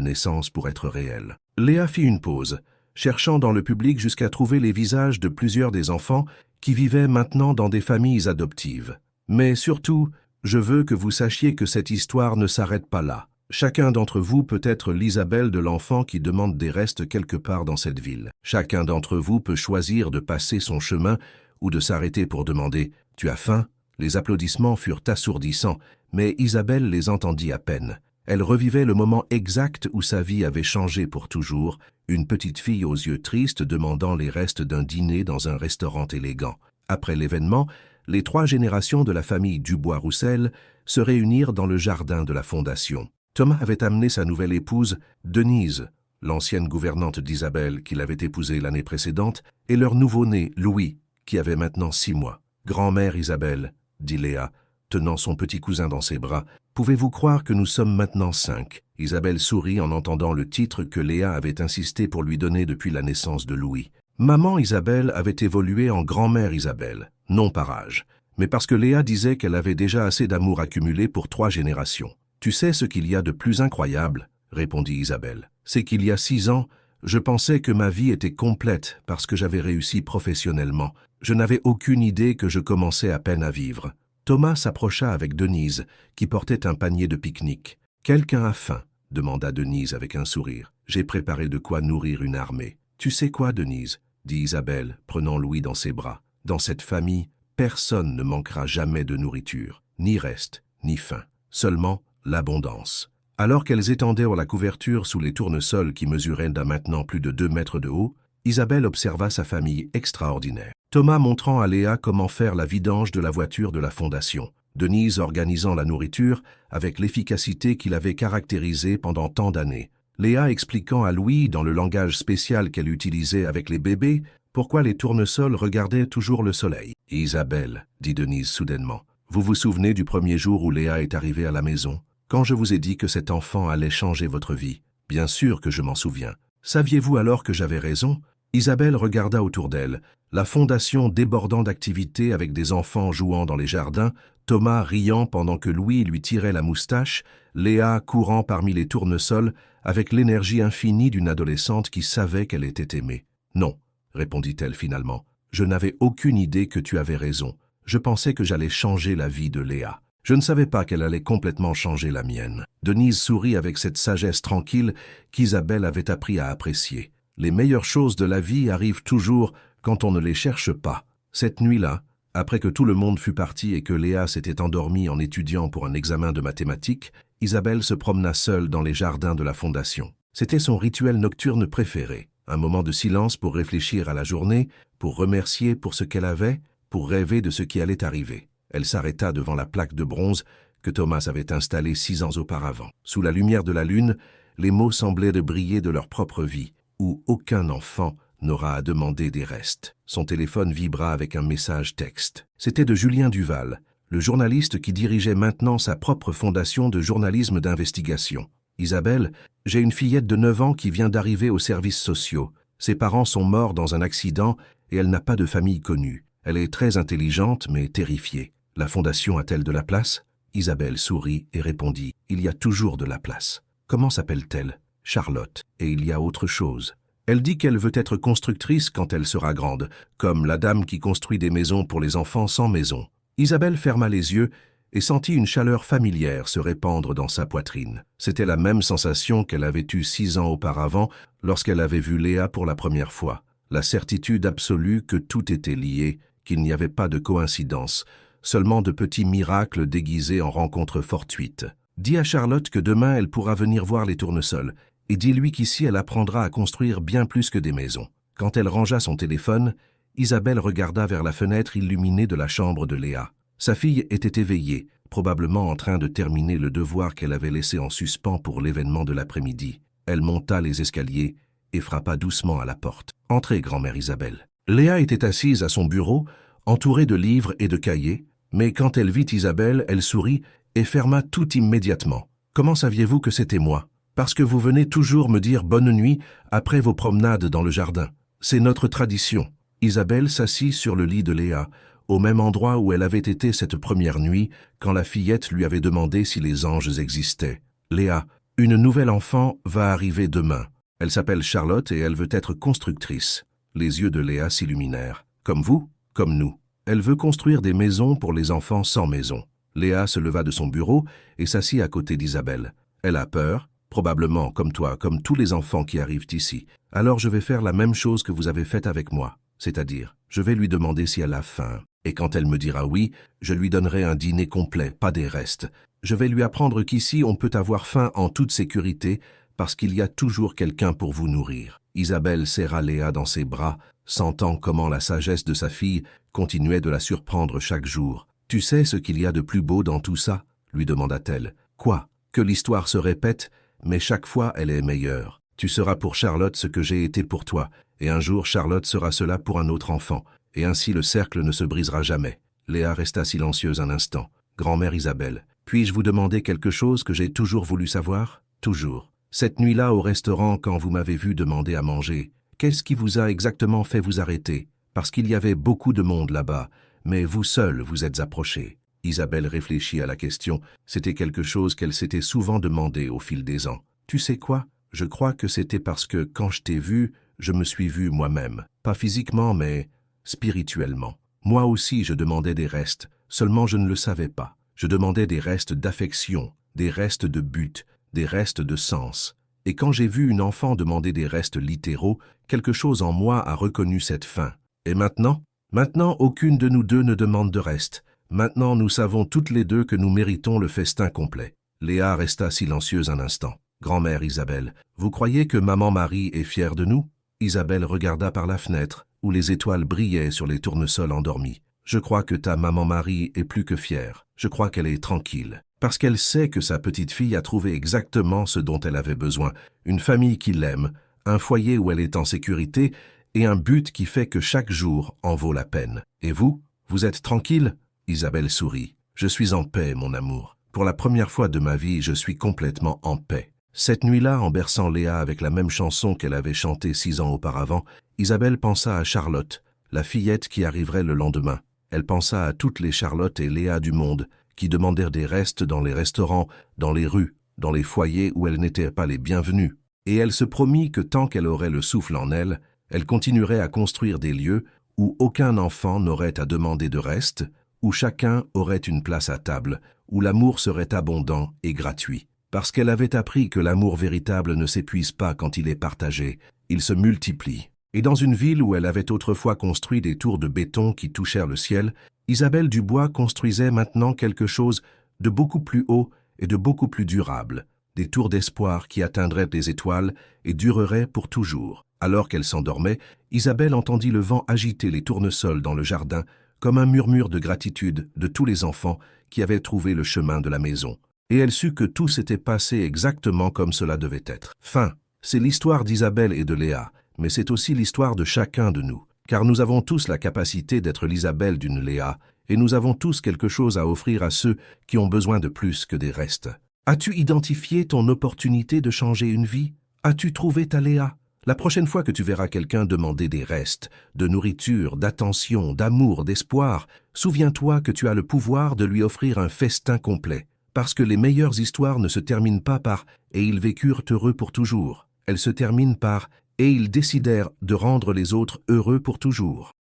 naissance pour être réel. Léa fit une pause, cherchant dans le public jusqu'à trouver les visages de plusieurs des enfants qui vivaient maintenant dans des familles adoptives. « Mais surtout, je veux que vous sachiez que cette histoire ne s'arrête pas là. Chacun d'entre vous peut être l'Isabelle de l'enfant qui demande des restes quelque part dans cette ville. Chacun d'entre vous peut choisir de passer son chemin ou de s'arrêter pour demander « Tu as faim ?» Les applaudissements furent assourdissants, mais Isabelle les entendit à peine. Elle revivait le moment exact où sa vie avait changé pour toujours, une petite fille aux yeux tristes demandant les restes d'un dîner dans un restaurant élégant. Après l'événement, les 3 générations de la famille Dubois-Roussel se réunirent dans le jardin de la Fondation. Thomas avait amené sa nouvelle épouse, Denise, l'ancienne gouvernante d'Isabelle qu'il avait épousée l'année précédente, et leur nouveau-né, Louis, qui avait maintenant 6 mois. « Grand-mère Isabelle, » dit Léa, tenant son petit cousin dans ses bras, « pouvez-vous croire que nous sommes maintenant 5 ?» Isabelle sourit en entendant le titre que Léa avait insisté pour lui donner depuis la naissance de Louis. Maman Isabelle avait évolué en grand-mère Isabelle, non par âge, mais parce que Léa disait qu'elle avait déjà assez d'amour accumulé pour 3 générations. « Tu sais ce qu'il y a de plus incroyable ?» répondit Isabelle. « C'est qu'il y a 6 ans, je pensais que ma vie était complète parce que j'avais réussi professionnellement. Je n'avais aucune idée que je commençais à peine à vivre. » Thomas s'approcha avec Denise, qui portait un panier de pique-nique. « Quelqu'un a faim ?» demanda Denise avec un sourire. « J'ai préparé de quoi nourrir une armée. » « Tu sais quoi, Denise ? dit Isabelle, prenant Louis dans ses bras. Dans cette famille, personne ne manquera jamais de nourriture, ni reste, ni faim, seulement l'abondance. Alors qu'elles étendaient la couverture sous les tournesols qui mesuraient maintenant plus de 2 mètres de haut, Isabelle observa sa famille extraordinaire. Thomas montrant à Léa comment faire la vidange de la voiture de la fondation. Denise organisant la nourriture avec l'efficacité qui l'avait caractérisée pendant tant d'années. Léa expliquant à Louis, dans le langage spécial qu'elle utilisait avec les bébés, pourquoi les tournesols regardaient toujours le soleil. « Isabelle, dit Denise soudainement, vous vous souvenez du premier jour où Léa est arrivée à la maison, quand je vous ai dit que cet enfant allait changer votre vie? Bien sûr que je m'en souviens. Saviez-vous alors que j'avais raison ?» Isabelle regarda autour d'elle, la fondation débordant d'activités avec des enfants jouant dans les jardins, Thomas riant pendant que Louis lui tirait la moustache, Léa courant parmi les tournesols avec l'énergie infinie d'une adolescente qui savait qu'elle était aimée. « Non, » répondit-elle finalement, « je n'avais aucune idée que tu avais raison. Je pensais que j'allais changer la vie de Léa. Je ne savais pas qu'elle allait complètement changer la mienne. » Denise sourit avec cette sagesse tranquille qu'Isabelle avait appris à apprécier. Les meilleures choses de la vie arrivent toujours quand on ne les cherche pas. Cette nuit-là, après que tout le monde fut parti et que Léa s'était endormie en étudiant pour un examen de mathématiques, Isabelle se promena seule dans les jardins de la fondation. C'était son rituel nocturne préféré, un moment de silence pour réfléchir à la journée, pour remercier pour ce qu'elle avait, pour rêver de ce qui allait arriver. Elle s'arrêta devant la plaque de bronze que Thomas avait installée 6 ans auparavant. Sous la lumière de la lune, les mots semblaient de briller de leur propre vie, où aucun enfant n'aura à demander des restes. Son téléphone vibra avec un message texte. C'était de Julien Duval, le journaliste qui dirigeait maintenant sa propre fondation de journalisme d'investigation. « Isabelle, j'ai une fillette de 9 ans qui vient d'arriver aux services sociaux. Ses parents sont morts dans un accident et elle n'a pas de famille connue. Elle est très intelligente mais terrifiée. La fondation a-t-elle de la place ?» Isabelle sourit et répondit « Il y a toujours de la place. Comment s'appelle-t-elle » Charlotte. Et il y a autre chose. Elle dit qu'elle veut être constructrice quand elle sera grande, comme la dame qui construit des maisons pour les enfants sans maison. Isabelle ferma les yeux et sentit une chaleur familière se répandre dans sa poitrine. C'était la même sensation qu'elle avait eue 6 ans auparavant lorsqu'elle avait vu Léa pour la première fois. La certitude absolue que tout était lié, qu'il n'y avait pas de coïncidence, seulement de petits miracles déguisés en rencontres fortuites. Dis à Charlotte que demain elle pourra venir voir les tournesols, et dis-lui qu'ici elle apprendra à construire bien plus que des maisons. Quand elle rangea son téléphone, Isabelle regarda vers la fenêtre illuminée de la chambre de Léa. Sa fille était éveillée, probablement en train de terminer le devoir qu'elle avait laissé en suspens pour l'événement de l'après-midi. Elle monta les escaliers et frappa doucement à la porte. « Entrez, grand-mère Isabelle. » Léa était assise à son bureau, entourée de livres et de cahiers, mais quand elle vit Isabelle, elle sourit et ferma tout immédiatement. « Comment saviez-vous que c'était moi ?»« Parce que vous venez toujours me dire bonne nuit après vos promenades dans le jardin. C'est notre tradition. » Isabelle s'assit sur le lit de Léa, au même endroit où elle avait été cette première nuit, quand la fillette lui avait demandé si les anges existaient. « Léa, une nouvelle enfant va arriver demain. Elle s'appelle Charlotte et elle veut être constructrice. » Les yeux de Léa s'illuminèrent. « Comme vous, comme nous. Elle veut construire des maisons pour les enfants sans maison. » Léa se leva de son bureau et s'assit à côté d'Isabelle. Elle a peur, probablement comme toi, comme tous les enfants qui arrivent ici. Alors je vais faire la même chose que vous avez faite avec moi. C'est-à-dire, je vais lui demander si elle a faim. Et quand elle me dira oui, je lui donnerai un dîner complet, pas des restes. Je vais lui apprendre qu'ici on peut avoir faim en toute sécurité parce qu'il y a toujours quelqu'un pour vous nourrir. Isabelle serra Léa dans ses bras, sentant comment la sagesse de sa fille continuait de la surprendre chaque jour. « Tu sais ce qu'il y a de plus beau dans tout ça ?» lui demanda-t-elle. « Quoi ? Que l'histoire se répète, mais chaque fois elle est meilleure. Tu seras pour Charlotte ce que j'ai été pour toi, et un jour Charlotte sera cela pour un autre enfant, et ainsi le cercle ne se brisera jamais. » Léa resta silencieuse un instant. « Grand-mère Isabelle, puis-je vous demander quelque chose que j'ai toujours voulu savoir ? Toujours. Cette nuit-là au restaurant, quand vous m'avez vu demander à manger, qu'est-ce qui vous a exactement fait vous arrêter ? Parce qu'il y avait beaucoup de monde là-bas, mais vous seul vous êtes approché. » Isabelle réfléchit à la question. C'était quelque chose qu'elle s'était souvent demandé au fil des ans. « Tu sais quoi ? Je crois que c'était parce que quand je t'ai vu, je me suis vu moi-même. Pas physiquement, mais spirituellement. Moi aussi, je demandais des restes, seulement je ne le savais pas. Je demandais des restes d'affection, des restes de but, des restes de sens. Et quand j'ai vu une enfant demander des restes littéraux, quelque chose en moi a reconnu cette faim. Et maintenant? Maintenant, aucune de nous deux ne demande de reste. Maintenant, nous savons toutes les deux que nous méritons le festin complet. Léa resta silencieuse un instant. Grand-mère Isabelle, vous croyez que maman Marie est fière de nous? Isabelle regarda par la fenêtre, où les étoiles brillaient sur les tournesols endormis. Je crois que ta maman Marie est plus que fière. Je crois qu'elle est tranquille. Parce qu'elle sait que sa petite-fille a trouvé exactement ce dont elle avait besoin. Une famille qui l'aime, un foyer où elle est en sécurité et un but qui fait que chaque jour en vaut la peine. Et vous? Vous êtes tranquille? Isabelle sourit. Je suis en paix, mon amour. Pour la première fois de ma vie, je suis complètement en paix. Cette nuit-là, en berçant Léa avec la même chanson qu'elle avait chantée 6 ans auparavant, Isabelle pensa à Charlotte, la fillette qui arriverait le lendemain. Elle pensa à toutes les Charlotte et Léa du monde, qui demandèrent des restes dans les restaurants, dans les rues, dans les foyers où elles n'étaient pas les bienvenues. Et elle se promit que tant qu'elle aurait le souffle en elle, elle continuerait à construire des lieux où aucun enfant n'aurait à demander de reste, où chacun aurait une place à table, où l'amour serait abondant et gratuit. Parce qu'elle avait appris que l'amour véritable ne s'épuise pas quand il est partagé, il se multiplie. Et dans une ville où elle avait autrefois construit des tours de béton qui touchèrent le ciel, Isabelle Dubois construisait maintenant quelque chose de beaucoup plus haut et de beaucoup plus durable, des tours d'espoir qui atteindraient les étoiles et dureraient pour toujours. Alors qu'elle s'endormait, Isabelle entendit le vent agiter les tournesols dans le jardin comme un murmure de gratitude de tous les enfants qui avaient trouvé le chemin de la maison. Et elle sut que tout s'était passé exactement comme cela devait être. Fin. C'est l'histoire d'Isabelle et de Léa, mais c'est aussi l'histoire de chacun de nous. Car nous avons tous la capacité d'être l'Isabelle d'une Léa, et nous avons tous quelque chose à offrir à ceux qui ont besoin de plus que des restes. As-tu identifié ton opportunité de changer une vie? As-tu trouvé ta Léa? La prochaine fois que tu verras quelqu'un demander des restes, de nourriture, d'attention, d'amour, d'espoir, souviens-toi que tu as le pouvoir de lui offrir un festin complet. Parce que les meilleures histoires ne se terminent pas par « et ils vécurent heureux pour toujours ». Elles se terminent par « et ils décidèrent de rendre les autres heureux pour toujours ».